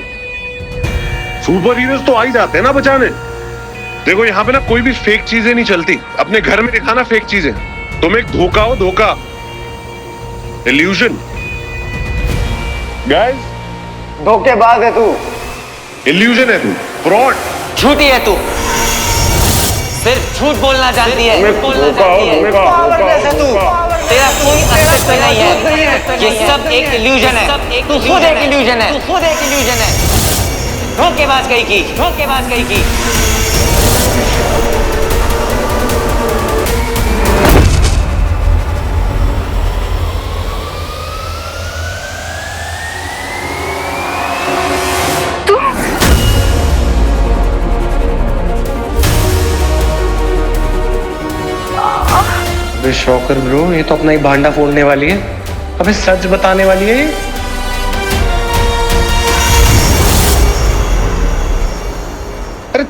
सुपर हीरोज तो आ ही जाते हैं ना बचाने। देखो यहाँ पे ना कोई भी फेक चीजें नहीं चलती। अपने घर में दिखाना फेक चीजें। तुम एक धोखा हो, धोखा, इल्यूजन। गाइस, धोखेबाज है तू, इल्यूजन है तू, फ्रॉड, झूठी है तू। सिर्फ झूठ बोलना जानती है। बोलना जानती है। तू तेरा कोई अस्तित्व नहीं है। ये सब एक इल्यूजन है। तू खुद एक इल्यूजन है। तू खुद एक इल्यूजन है। धोखेबाज कहीं की, धोखेबाज कहीं की। शौकर ब्रो, ये तो अपना ही भांडा फोड़ने वाली है। अबे सच बताने वाली है ये। अरे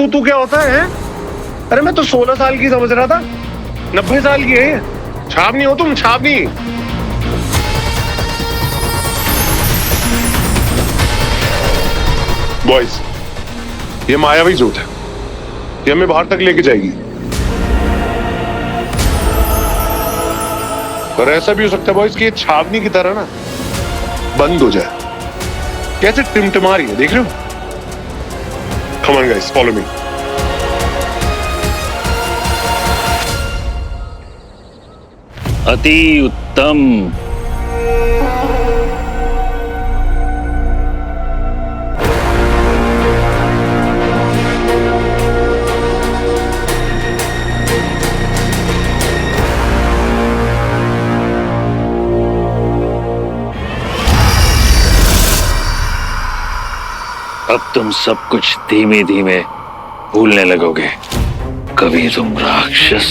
तू क्या होता है? अरे मैं तो 16 साल की समझ रहा था, 90 साल की है। छावनी हो तुम, छावनी। बॉयज, ये मायावी झूठ है, ये हमें बाहर तक लेके जाएगी। और ऐसा भी हो सकता है बॉयज कि ये छावनी की तरह ना बंद हो जाए। कैसे टिमटिमा रही है, देख रहे हो? Come on guys, follow me. अति उत्तम। अब तुम सब कुछ धीमे धीमे भूलने लगोगे। कभी तुम राक्षस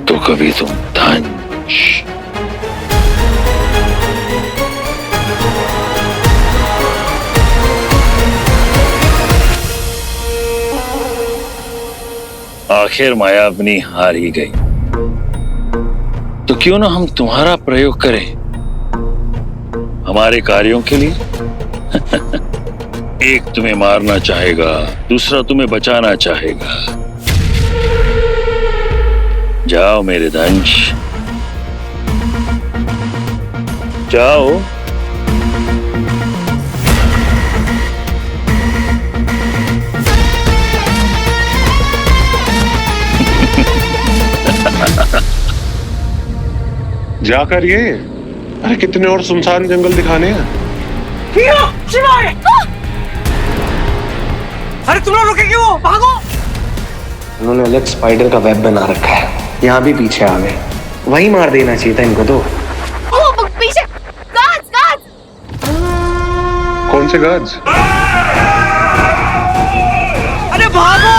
तो कभी तुम धंश। आखिर माया अपनी हार ही गई, तो क्यों ना हम तुम्हारा प्रयोग करें हमारे कार्यों के लिए। एक तुम्हें मारना चाहेगा, दूसरा तुम्हें बचाना चाहेगा। जाओ मेरे दंश, जाओ। जाकर ये, अरे कितने और सुनसान जंगल दिखाने हैं। अरे तुम लोग रुके क्यों? भागो! उन्होंने अलग स्पाइडर का वेब बना रखा है, यहाँ भी पीछे आ गए। वही मार देना चाहिए था इनको तो। ओ, पीछे गार्ड्स, गार्ड्स। कौन से गार्ड्स? अरे भागो!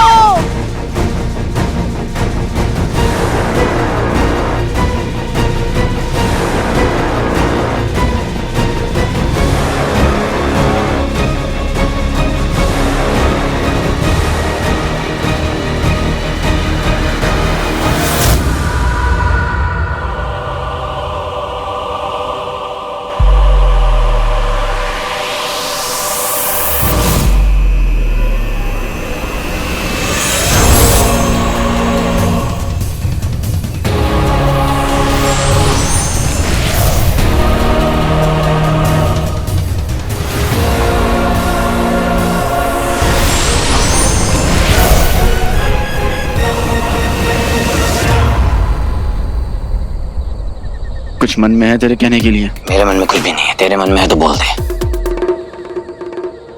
कुछ मन में है तेरे कहने के लिए? मेरे मन में कुछ भी नहीं है, तेरे मन में है तो बोल दे।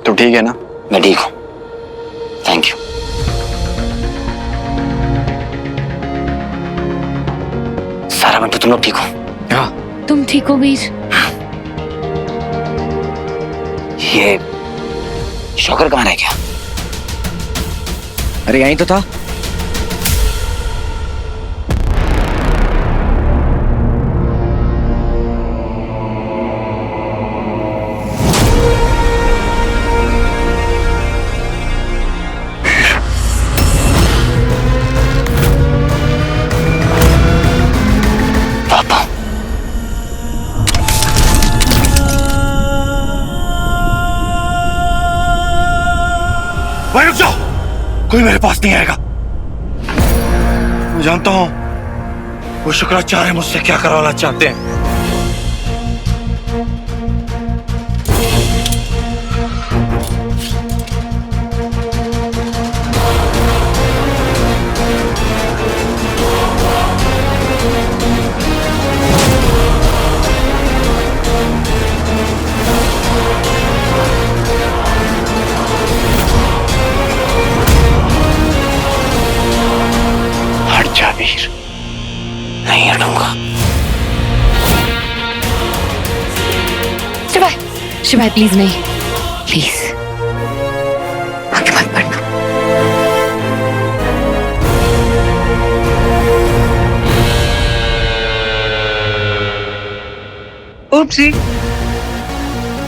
तो ठीक है ना? मैं ठीक हूँ, थैंक यू। सारा बंटू, तुम लोग ठीक हो? हाँ। तुम ठीक हो वीर? ये शौकर कहाँ रह गया? अरे यहीं तो था। भाई रुक जाओ, कोई मेरे पास नहीं आएगा। मैं जानता हूं वो शुक्राचार्य मुझसे क्या करवाना चाहते हैं। वीर, नहीं हटूंगा। शिवाय, शिवाय प्लीज नहीं, प्लीज आगे मत बढ़ना। उपसी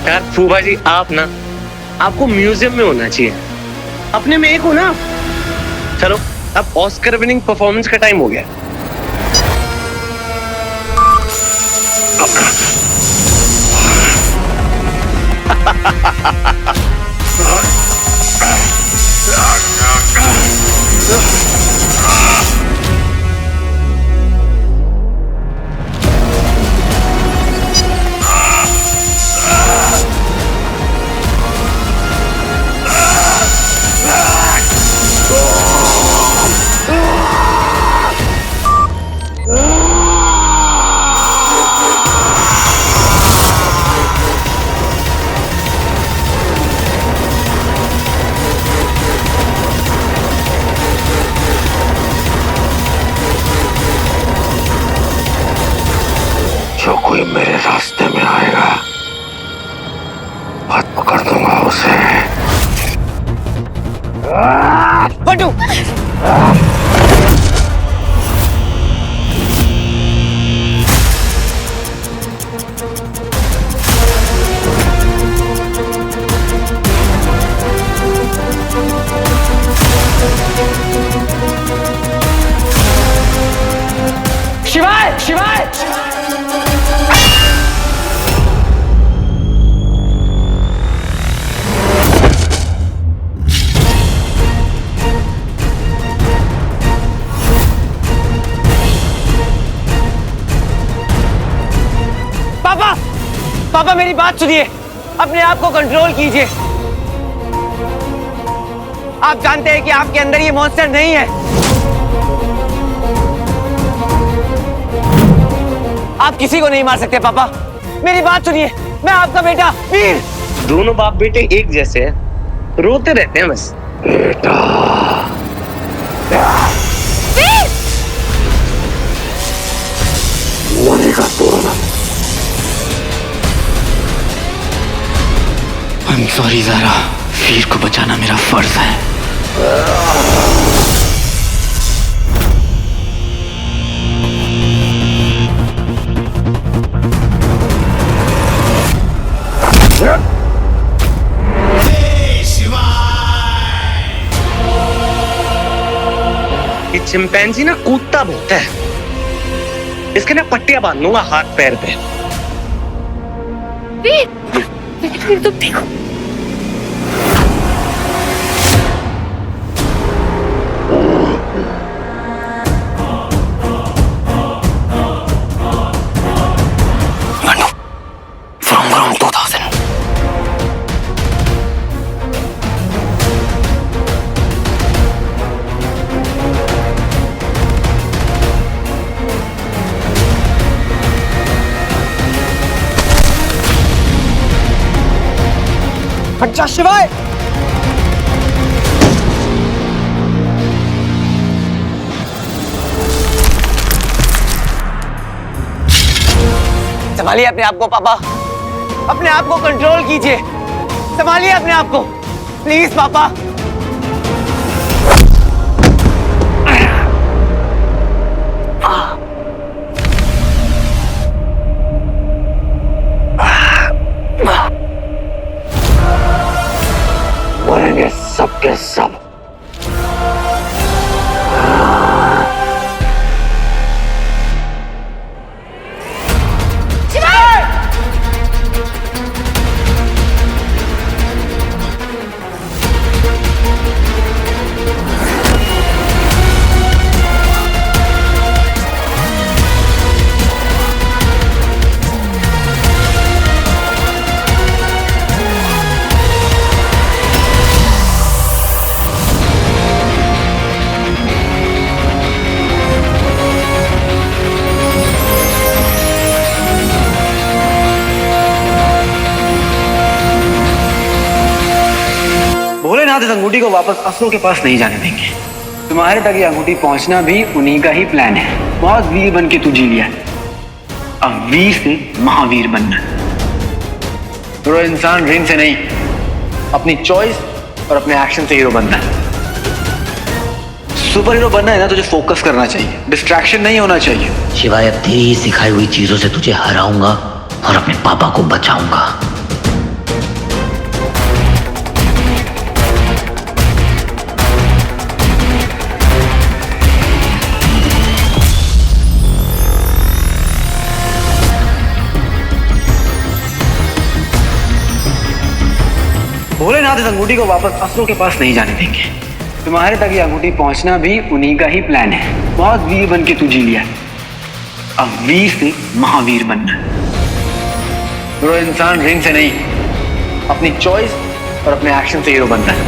यार, फूफा जी आप ना, आपको म्यूजियम में होना चाहिए, अपने में एक हो ना। चलो अब ऑस्कर विनिंग परफॉर्मेंस का टाइम हो गया। जो कोई मेरे रास्ते में आएगा हाथ पकड़ दूंगा उसे। बंटू! शिवाय! शिवाय! पापा! पापा मेरी बात सुनिए, अपने आप को कंट्रोल कीजिए। आप जानते हैं कि आपके अंदर ये मॉन्स्टर नहीं है। आप किसी को नहीं मार सकते पापा, मेरी बात सुनिए। मैं आपका बेटा वीर। दोनों बाप बेटे एक जैसे हैं, रोते रहते हैं बस। बेटा मरेगा तो ना। I'm sorry ज़ारा, वीर को बचाना मेरा फर्ज है। ये चिंपैंजी ना कूदता बहुत है, इसके ना पट्टियां बांध लूंगा हाथ पैर पे। वीर तुम देखो, From ground 2000. अच्छा शिवाय! संभालिए अपने आप को पापा, अपने आप को कंट्रोल कीजिए, संभालिए अपने आप को प्लीज पापा। मरेंगे सबके सब। भोलेनाथ इस अंगूठी को वापस असुरों के पास नहीं जाने देंगे। तुम्हारे तक ये अंगूठी पहुंचना भी उन्हीं का ही प्लान है। बहुत वीर बन के तू जी लिया, अब वीर से महावीर बनना। तो इंसान ड्रीम से नहीं, अपनी चॉइस और अपने एक्शन से हीरो बनना है। सुपर हीरो बनना है ना, तुझे फोकस करना चाहिए, डिस्ट्रैक्शन नहीं होना चाहिए। शिवाय अब तेरी सिखाई हुई चीजों से तुझे हराऊंगा और अपने पापा को बचाऊंगा। भोलेनाथ इस अंगूठी को वापस असुरों के पास नहीं जाने देंगे। तुम्हारे तक ये अंगूठी पहुंचना भी उन्हीं का ही प्लान है। बहुत वीर बन के तू जी लिया, अब वीर से महावीर बनना। ब्रो, इंसान रिंग से नहीं, अपनी चॉइस और अपने एक्शन से हीरो बनता है।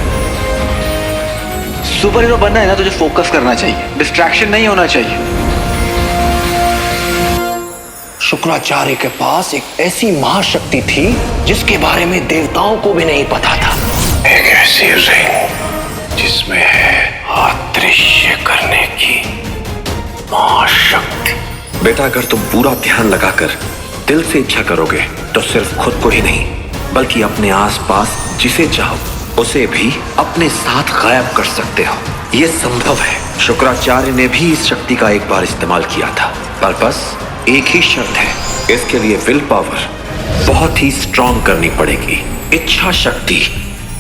सुपर हीरो बनना है ना, तुझे फोकस करना चाहिए, डिस्ट्रैक्शन नहीं होना चाहिए। शुक्राचार्य के पास एक ऐसी महाशक्ति थी जिसके बारे में देवताओं को भी नहीं पता था। एक ऐसी रिंग जिसमें है अदृश्य करने की महाशक्ति। बेटा, अगर तुम पूरा ध्यान लगाकर दिल से इच्छा करोगे तो सिर्फ खुद को ही नहीं बल्कि अपने आसपास जिसे चाहो उसे भी अपने साथ गायब कर सकते हो। यह संभव है। शुक्राचार्य ने भी इस शक्ति का एक बार इस्तेमाल किया था, पर बस एक ही शर्त है, इसके लिए विल पावर बहुत ही स्ट्रॉन्ग करनी पड़ेगी। इच्छा शक्ति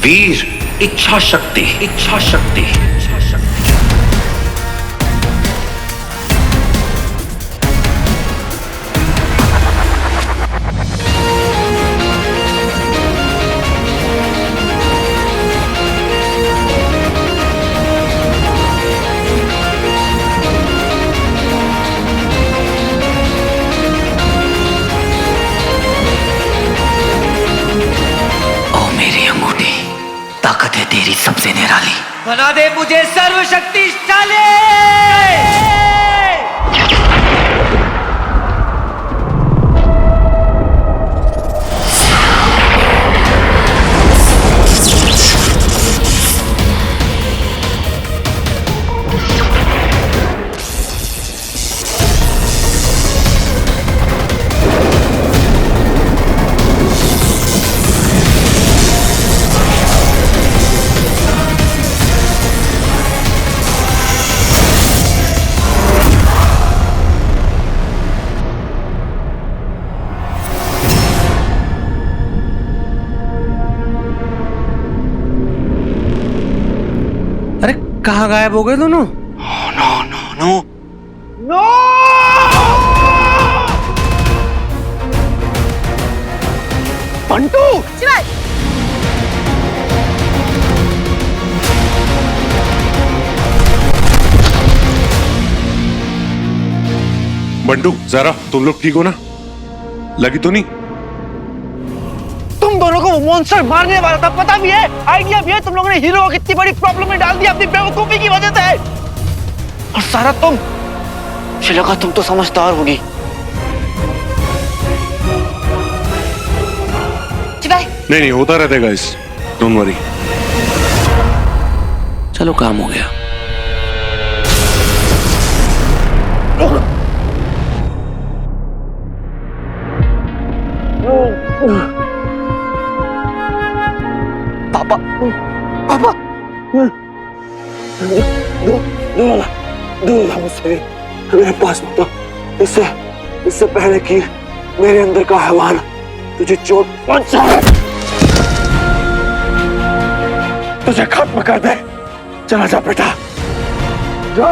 वीर, इच्छा शक्ति, इच्छा शक्ति, इच्छा शक्ति। ताकत है तेरी सबसे निराली। बना दे मुझे सर्वशक्तिशाली। अरे कहाँ गायब हो गए दोनों? No no no no! Bantu! Bantu, जरा तुम लोग ठीक हो ना? लगी तो नहीं? तुम दोनों को वो मॉन्स्टर मारने वाला था, पता भी है, आइडिया भी है। तुम लोगों ने हीरो को कितनी बड़ी प्रॉब्लम में डाल दिया अपनी बेवकूफी की वजह से। और सारा तुम, मुझे लगा तुम तो समझदार होगी। नहीं, होता रहता है गाइस, डोंट वरी। चलो, काम हो गया। पापा, पापा, दूर मुझसे, मेरे पास मत आओ। इससे पहले कि मेरे अंदर का हैवान तुझे चोट पहुंचाए, तुझे खत्म कर दे। चला जा बेटा, जा।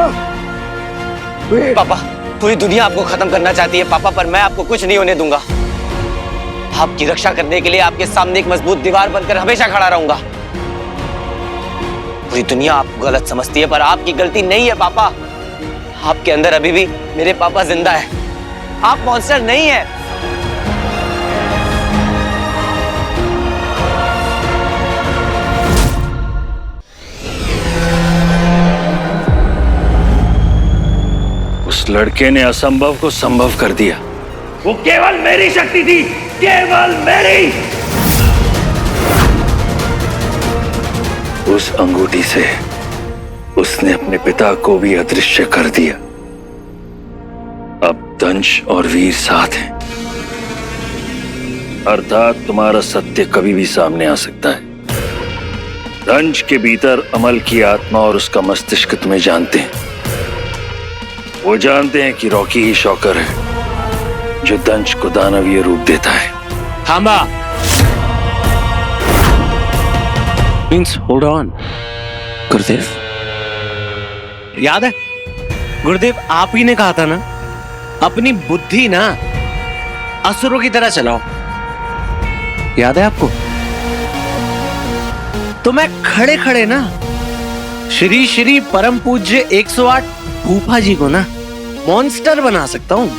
पापा, पूरी दुनिया आपको खत्म करना चाहती है पापा, पर मैं आपको कुछ नहीं होने दूंगा। आपकी रक्षा करने के लिए आपके सामने एक मजबूत दीवार बनकर हमेशा खड़ा रहूंगा। पूरी दुनिया आपको गलत समझती है, पर आपकी गलती नहीं है पापा। आपके अंदर अभी भी मेरे पापा जिंदा है। आप मॉन्स्टर नहीं है। उस लड़के ने असंभव को संभव कर दिया। वो केवल मेरी शक्ति थी, केवल मेरी। उस अंगूठी से उसने अपने पिता को भी अदृश्य कर दिया। अब दंश और वीर साथ हैं, अर्थात तुम्हारा सत्य कभी भी सामने आ सकता है। दंश के भीतर अमल की आत्मा और उसका मस्तिष्क तुम्हें जानते हैं। वो जानते हैं कि रॉकी ही शॉकर है जो दंश को दानवीय रूप देता है। थांबा। Means hold on. गुरुदेव, याद है गुरुदेव, आप ही ने कहा था ना, अपनी बुद्धि ना असुरों की तरह चलाओ। याद है आपको? तो मैं खड़े खड़े ना श्री श्री परम पूज्य 108 फूफा जी को ना मॉन्स्टर बना सकता हूँ।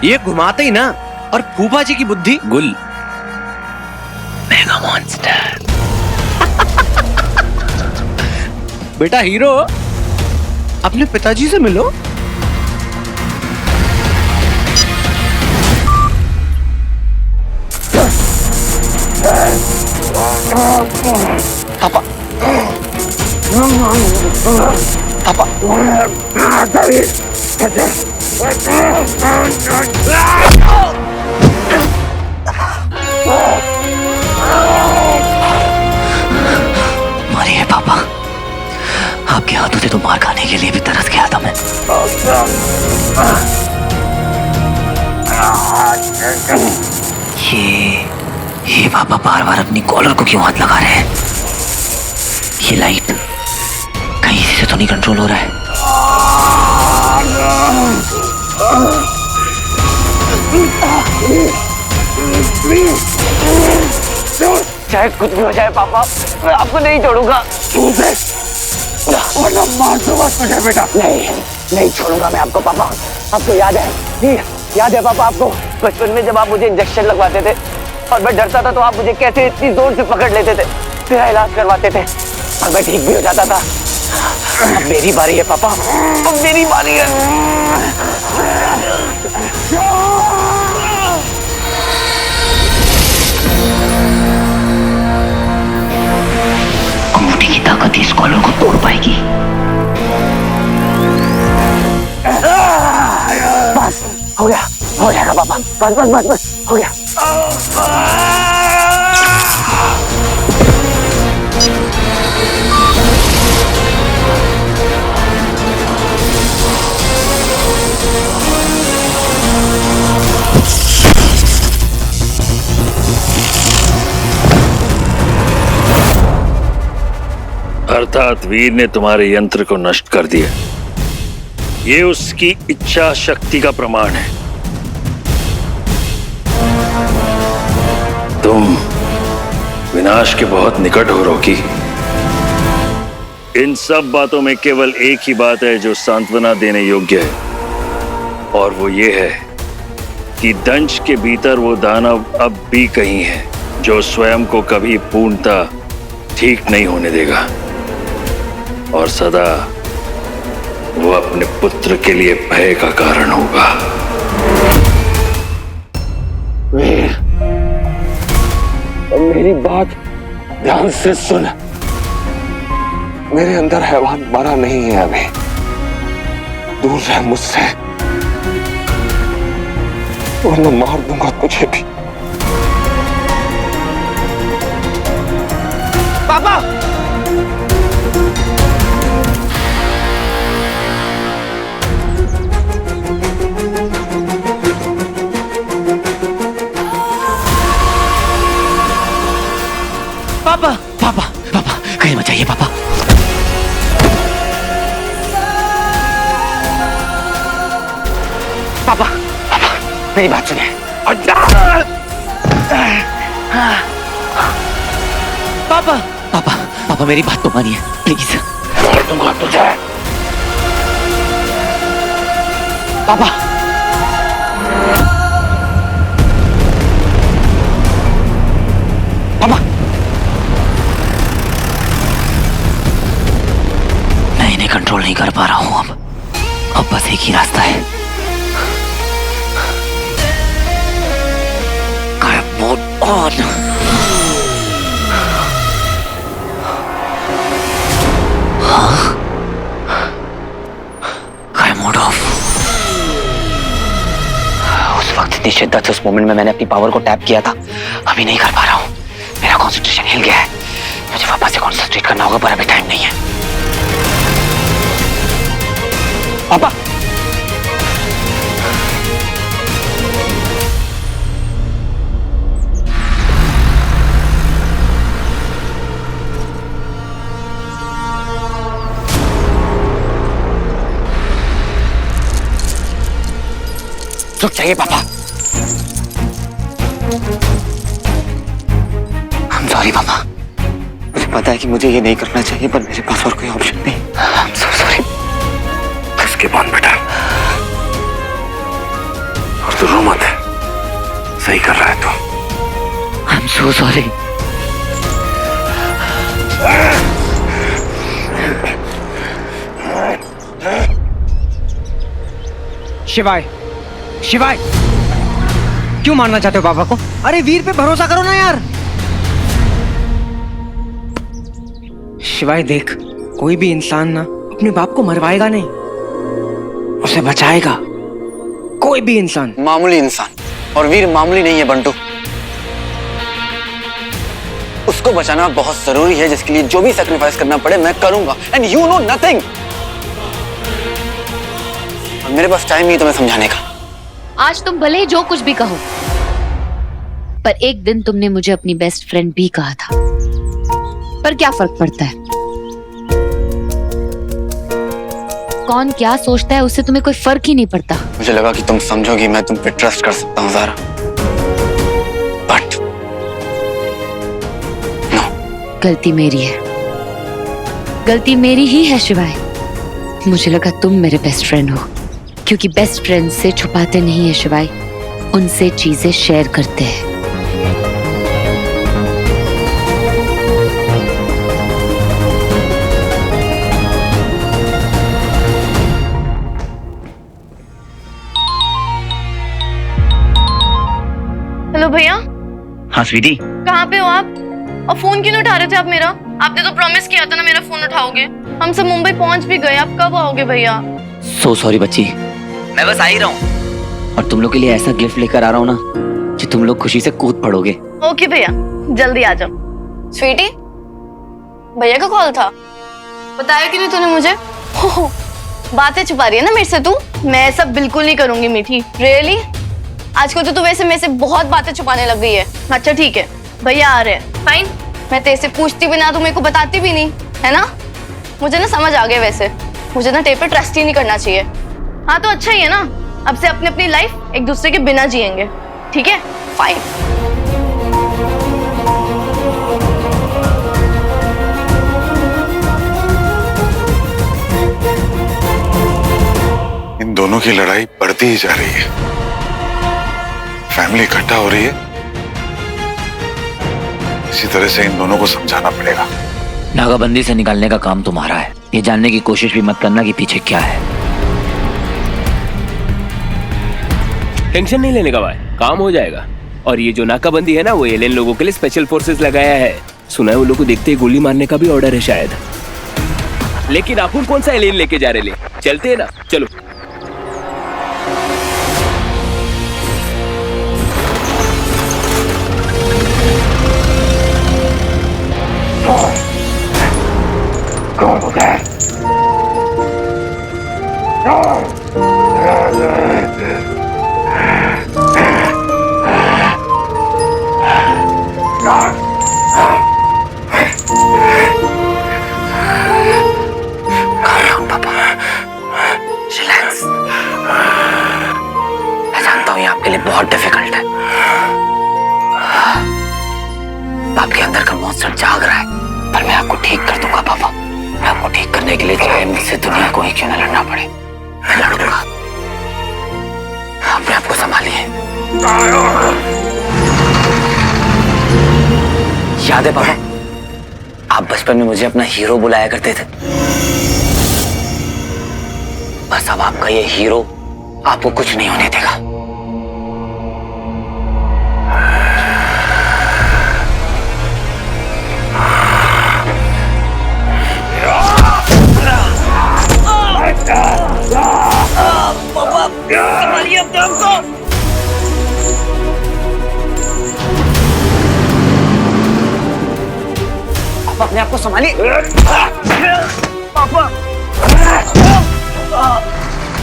ये घुमाते ही ना और फूफा जी की बुद्धि गुल। Mega monster. बेटा हीरो, अपने पिताजी से मिलो। पापा मारिए पापा, आपके हाथों से तो मार खाने के लिए भी तरस गया था मैं। ये पापा बार बार अपनी कॉलर को क्यों हाथ लगा रहे हैं? ये लाइट कहीं से तो नहीं कंट्रोल हो रहा है। चाहे कुछ भी हो जाए पापा, मैं आपको नहीं छोड़ूंगा। मार दो मुझे बेटा। नहीं छोड़ूंगा मैं आपको पापा। आपको याद है? नहीं याद है पापा आपको? बचपन में जब आप मुझे इंजेक्शन लगवाते थे और मैं डरता था तो आप मुझे कैसे इतनी जोर से पकड़ लेते थे, मेरा इलाज करवाते थे और मैं ठीक भी हो जाता था। अब मेरी बारी है पापा, अब मेरी बारी है। अंगूठी की ताकत इस कॉलर को तोड़ पाएगी। बस हो गया, हो जाएगा पापा। बस बस बस बस हो गया। अर्थात वीर ने तुम्हारे यंत्र को नष्ट कर दिया। ये उसकी इच्छा शक्ति का प्रमाण है। तुम विनाश के बहुत निकट हो रॉकी। इन सब बातों में केवल एक ही बात है जो सांत्वना देने योग्य है, और वो ये है कि दंश के भीतर वो दानव अब भी कहीं है जो स्वयं को कभी पूर्णता ठीक नहीं होने देगा और सदा वो अपने पुत्र के लिए भय का कारण होगा। वीर, मेरी बात ध्यान से सुन। मेरे अंदर हैवान मरा नहीं है अभी। दूर रह मुझसे, वरना मार दूंगा तुझे भी। पापा पापा पापा पापा कहीं बचाइए पापा। पापा पापा मेरी बात सुनिए। पापा पापा पापा मेरी बात तो मानिए प्लीज। मार दूंगा तुझे पापा। पापा मैं इन्हें कंट्रोल नहीं कर पा रहा हूं। अब बस एक ही रास्ता है। गायब मोड ऑन। हाँ? गायब मोड ऑफ। उस वक्त इतनी शिद्दत से उस मोमेंट में मैंने अपनी पावर को टैप किया था, अभी नहीं कर पा रहा हूं। मेरा कंसंट्रेशन हिल गया है। मुझे वापस से कंसंट्रेट करना होगा, पर अभी टाइम नहीं है। पापा रुक जाइए पापा। सॉरी पापा, मुझे पता है कि मुझे ये नहीं करना चाहिए, पर मेरे पास और कोई ऑप्शन नहीं। I'm so sorry। इसके बाद बेटा, और तू रो मत, सही कर रहा है तू। I'm so sorry। शिवाय, शिवाय, क्यों मारना चाहते हो पापा को? अरे वीर पे भरोसा करो ना यार। शिवाय देख, कोई भी इंसान ना अपने बाप को मरवाएगा नहीं, उसे बचाएगा। कोई भी इंसान। मामूली इंसान, और वीर मामूली नहीं है बंटू। उसको बचाना बहुत जरूरी है, जिसके लिए जो भी सैक्रिफाइस करना पड़े मैं करूंगा। And you know nothing. मेरे पास टाइम नहीं तुम्हें समझाने का। आज तुम भले ही जो कुछ भी कहो, पर एक दिन तुमने मुझे अपनी बेस्ट फ्रेंड भी कहा था। पर क्या फर्क पड़ता है? कौन क्या सोचता है उससे तुम्हें कोई फर्क ही नहीं पड़ता। मुझे लगा कि तुम समझोगी, मैं तुम पे ट्रस्ट कर सकता हूँ ज़ारा, बट नो। गलती मेरी है, गलती मेरी ही है शिवाय। मुझे लगा तुम मेरे बेस्ट फ्रेंड हो, क्योंकि बेस्ट फ्रेंड से छुपाते नहीं है शिवाय, उनसे चीजें शेयर करते हैं। हेलो भैया। हाँ स्वीटी। कहाँ पे हो आप? और फोन क्यों नहीं उठा रहे थे आप मेरा? आपने तो प्रॉमिस किया था ना मेरा फोन उठाओगे। हम सब मुंबई पहुंच भी गए, आप कब आओगे भैया? सो सॉरी बच्ची, मैं बस आ ही रहा हूँ, और तुम लोग के लिए ऐसा गिफ्ट लेकर आ रहा हूँ ना कि तुम लोग खुशी से कूद पड़ोगे। ओके भैया, जल्दी आ जाओ। स्वीटी, भैया का कॉल था, बताया कि नहीं तूने मुझे? हो, बातें छुपा रही है ना मेरे से तू? मैं सब बिल्कुल नहीं करूंगी मीठी। रियली? आजकल तो तू वैसे मेरे से बहुत बातें छुपाने लग गई है। अच्छा ठीक है, भैया आ रहे हैं। फाइन, मैं तेरे से पूछती भी ना, तू मेरे को बताती भी नहीं, है ना? मुझे ना समझ आ गया, वैसे मुझे ना तेरे पे ट्रस्ट ही नहीं करना चाहिए। हाँ तो अच्छा ही है ना, अब से अपनी अपनी लाइफ एक दूसरे के बिना जिएंगे, ठीक है? फाइन। इन दोनों की लड़ाई बढ़ती ही जा रही है, फैमिली इकट्ठा हो रही है। इसी तरह से इन दोनों को समझाना पड़ेगा। नाकाबंदी से निकालने का काम तुम्हारा है, ये जानने की कोशिश भी मत करना कि पीछे क्या है। टेंशन नहीं लेने का भाई, काम हो जाएगा। और ये जो नाकाबंदी है ना, वो एलियन लोगों के लिए स्पेशल फोर्सेस लगाया है। सुना है उन लोगों को देखते ही गोली मारने का भी ऑर्डर है शायद। लेकिन आप कौन सा एलियन लेके जा रहे? चलते हैं ना, चलो। बहुत डिफिकल्ट है। आपके अंदर का मॉन्स्टर जाग रहा है, पर मैं आपको ठीक कर दूंगा पापा। मैं आपको ठीक करने के लिए चाहे मुझसे दुनिया को ही क्यों न लड़ना पड़े, मैं लड़ूंगा। अपने आप को संभालिए। याद है पापा, आप बचपन में मुझे अपना हीरो बुलाया करते थे। बस अब आपका ये हीरो आपको कुछ नहीं होने देगा। संभालिए अपने आप को। आप अपने आप को संभालिए। पापा।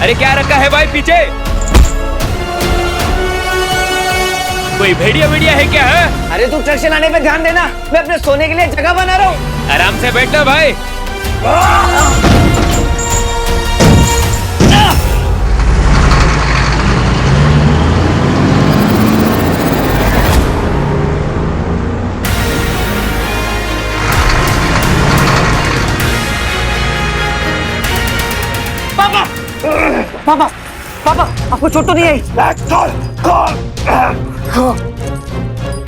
अरे क्या रखा है भाई पीछे? कोई भेड़िया भेड़िया है क्या है? अरे तू ट्रक चलाने पे ध्यान देना, मैं अपने सोने के लिए जगह बना रहा हूँ। आराम से बैठना भाई। पापा पापा आपको चोट तो नहीं आई?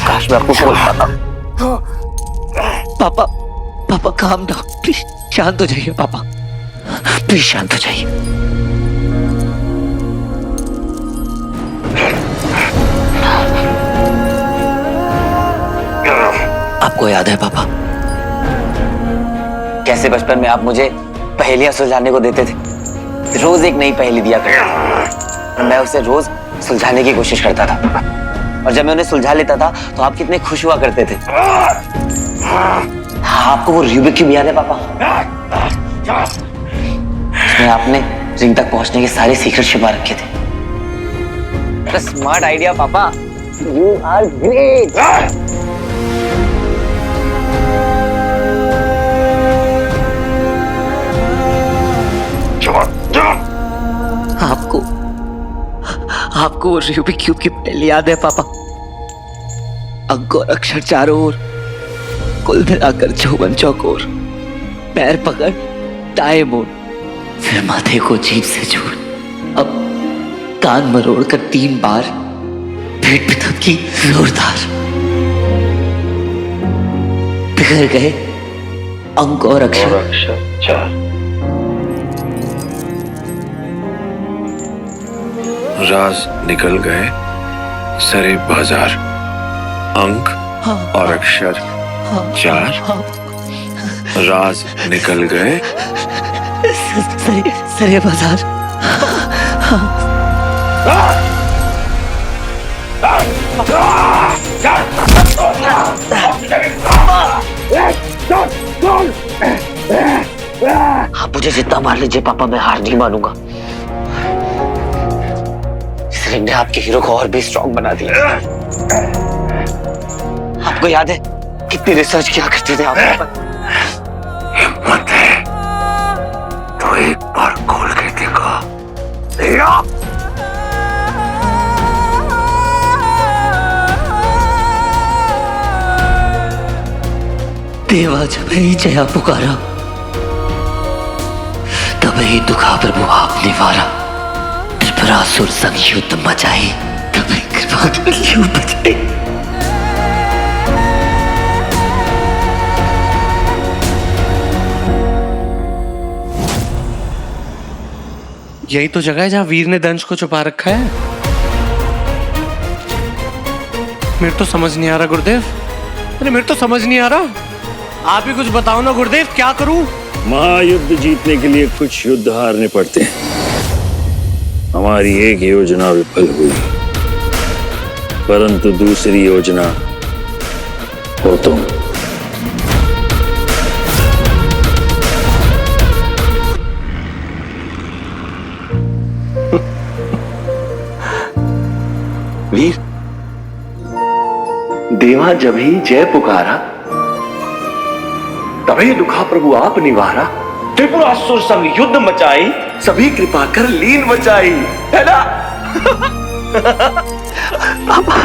काश मैं आपको बोल पाता। पापा पापा काम डाउन प्लीज, शांत हो जाइए पापा, प्लीज शांत हो जाइए। आपको याद है पापा कैसे बचपन में आप मुझे पहेलियां सुलझाने को देते थे? रोज एक नई पहेली दिया करते थे, मैं उसे रोज सुलझाने की कोशिश करता था, और जब मैं उन्हें सुलझा लेता था तो आप कितने खुश हुआ करते थे। आपको वो रूबिक क्यूब याद है पापा? उसमें आपने रिंग तक पहुंचने के सारे सीक्रेट छिपा रखे थे। स्मार्ट आइडिया पापा, यू आर ग्रेट। आपको आपको वो रूबिक क्यूब की पहेली याद है पापा? अंक और अक्षर चारों ओर, कुल मिलाकर 54 चौकोर, पैर पकड़ दाएं मोड़, फिर माथे को जीभ से जोड़, अब कान मरोड़ कर 3 बार पेट पे थपकी जोरदार, बिखर गए अंक और अक्षर 4। राज निकल गए सरे बाजार, अंक और अक्षर 4। राज निकल गए सरे बाजार। आप मुझे जितना मार लीजिए पापा, मैं हार नहीं मानूंगा। इस रिंग ने आपके हीरो को और भी स्ट्रॉन्ग बना दिया। आपको याद है कितनी रिसर्च किया करते थे आप? हिम्मत है तो एक बार खोल के देखो। देवा जब ही जया पुकारा, तब ही दुखा प्रभु आपने वारा, त्रिपुरासुर संग युद्ध मचाई, तब ही कृपा कलियुग बचाई। यही तो जगह है जहां वीर ने दंश को छुपा रखा है। मेरे तो समझ नहीं आ रहा गुरुदेव, अरे मेरे तो समझ नहीं आ रहा। आप ही कुछ बताओ ना गुरुदेव, क्या करूं? महायुद्ध जीतने के लिए कुछ युद्ध हारने पड़ते हैं। हमारी एक योजना विफल हुई, परंतु दूसरी योजना हो तुम। वीर, देवा जब ही जय पुकारा, तभी दुखा प्रभु आप निवारा, त्रिपुरासुर संग युद्ध मचाई, सभी कृपा कर लीन बचाई, है ना? पापा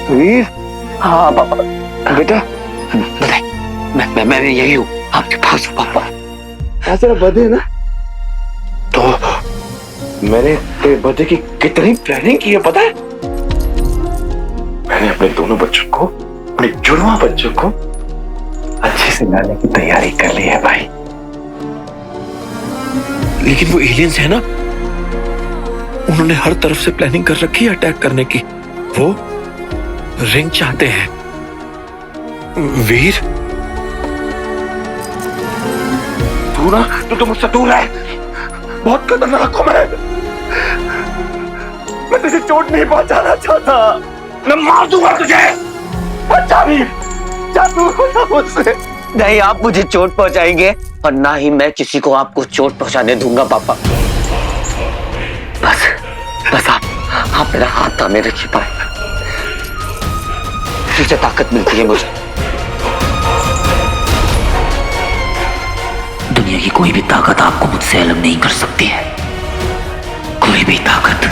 वीर। हाँ पापा। बेटा मैं यही हूँ, आपके पास हूँ पापा। ऐसा बधे ना तो मैंने तेरे बर्थडे की कितनी प्लानिंग की है पता है? मैंने अपने दोनों बच्चों को, अपने जुड़वा बच्चों को अच्छे से लाने की तैयारी कर ली है भाई। लेकिन वो एलियंस है ना, उन्होंने हर तरफ से प्लानिंग कर रखी है अटैक करने की। वो रिंग चाहते हैं। वीर तू मुझसे दूर है, बहुत खतरनाक हूं मैं तुझे चोट नहीं पहुंचाना चाहता, मैं मार दूंगा तुझे। अच्छा वीर, जा दूर हो जा मुझसे। नहीं, आप मुझे चोट पहुंचाएंगे और ना ही मैं किसी को आपको चोट पहुंचाने दूंगा पापा। बस आप मेरा हाथ थामे रखिए पापा, इससे ताकत मिलती है मुझे। दुनिया की कोई भी ताकत आपको मुझसे अलग नहीं कर सकती है, कोई भी ताकत।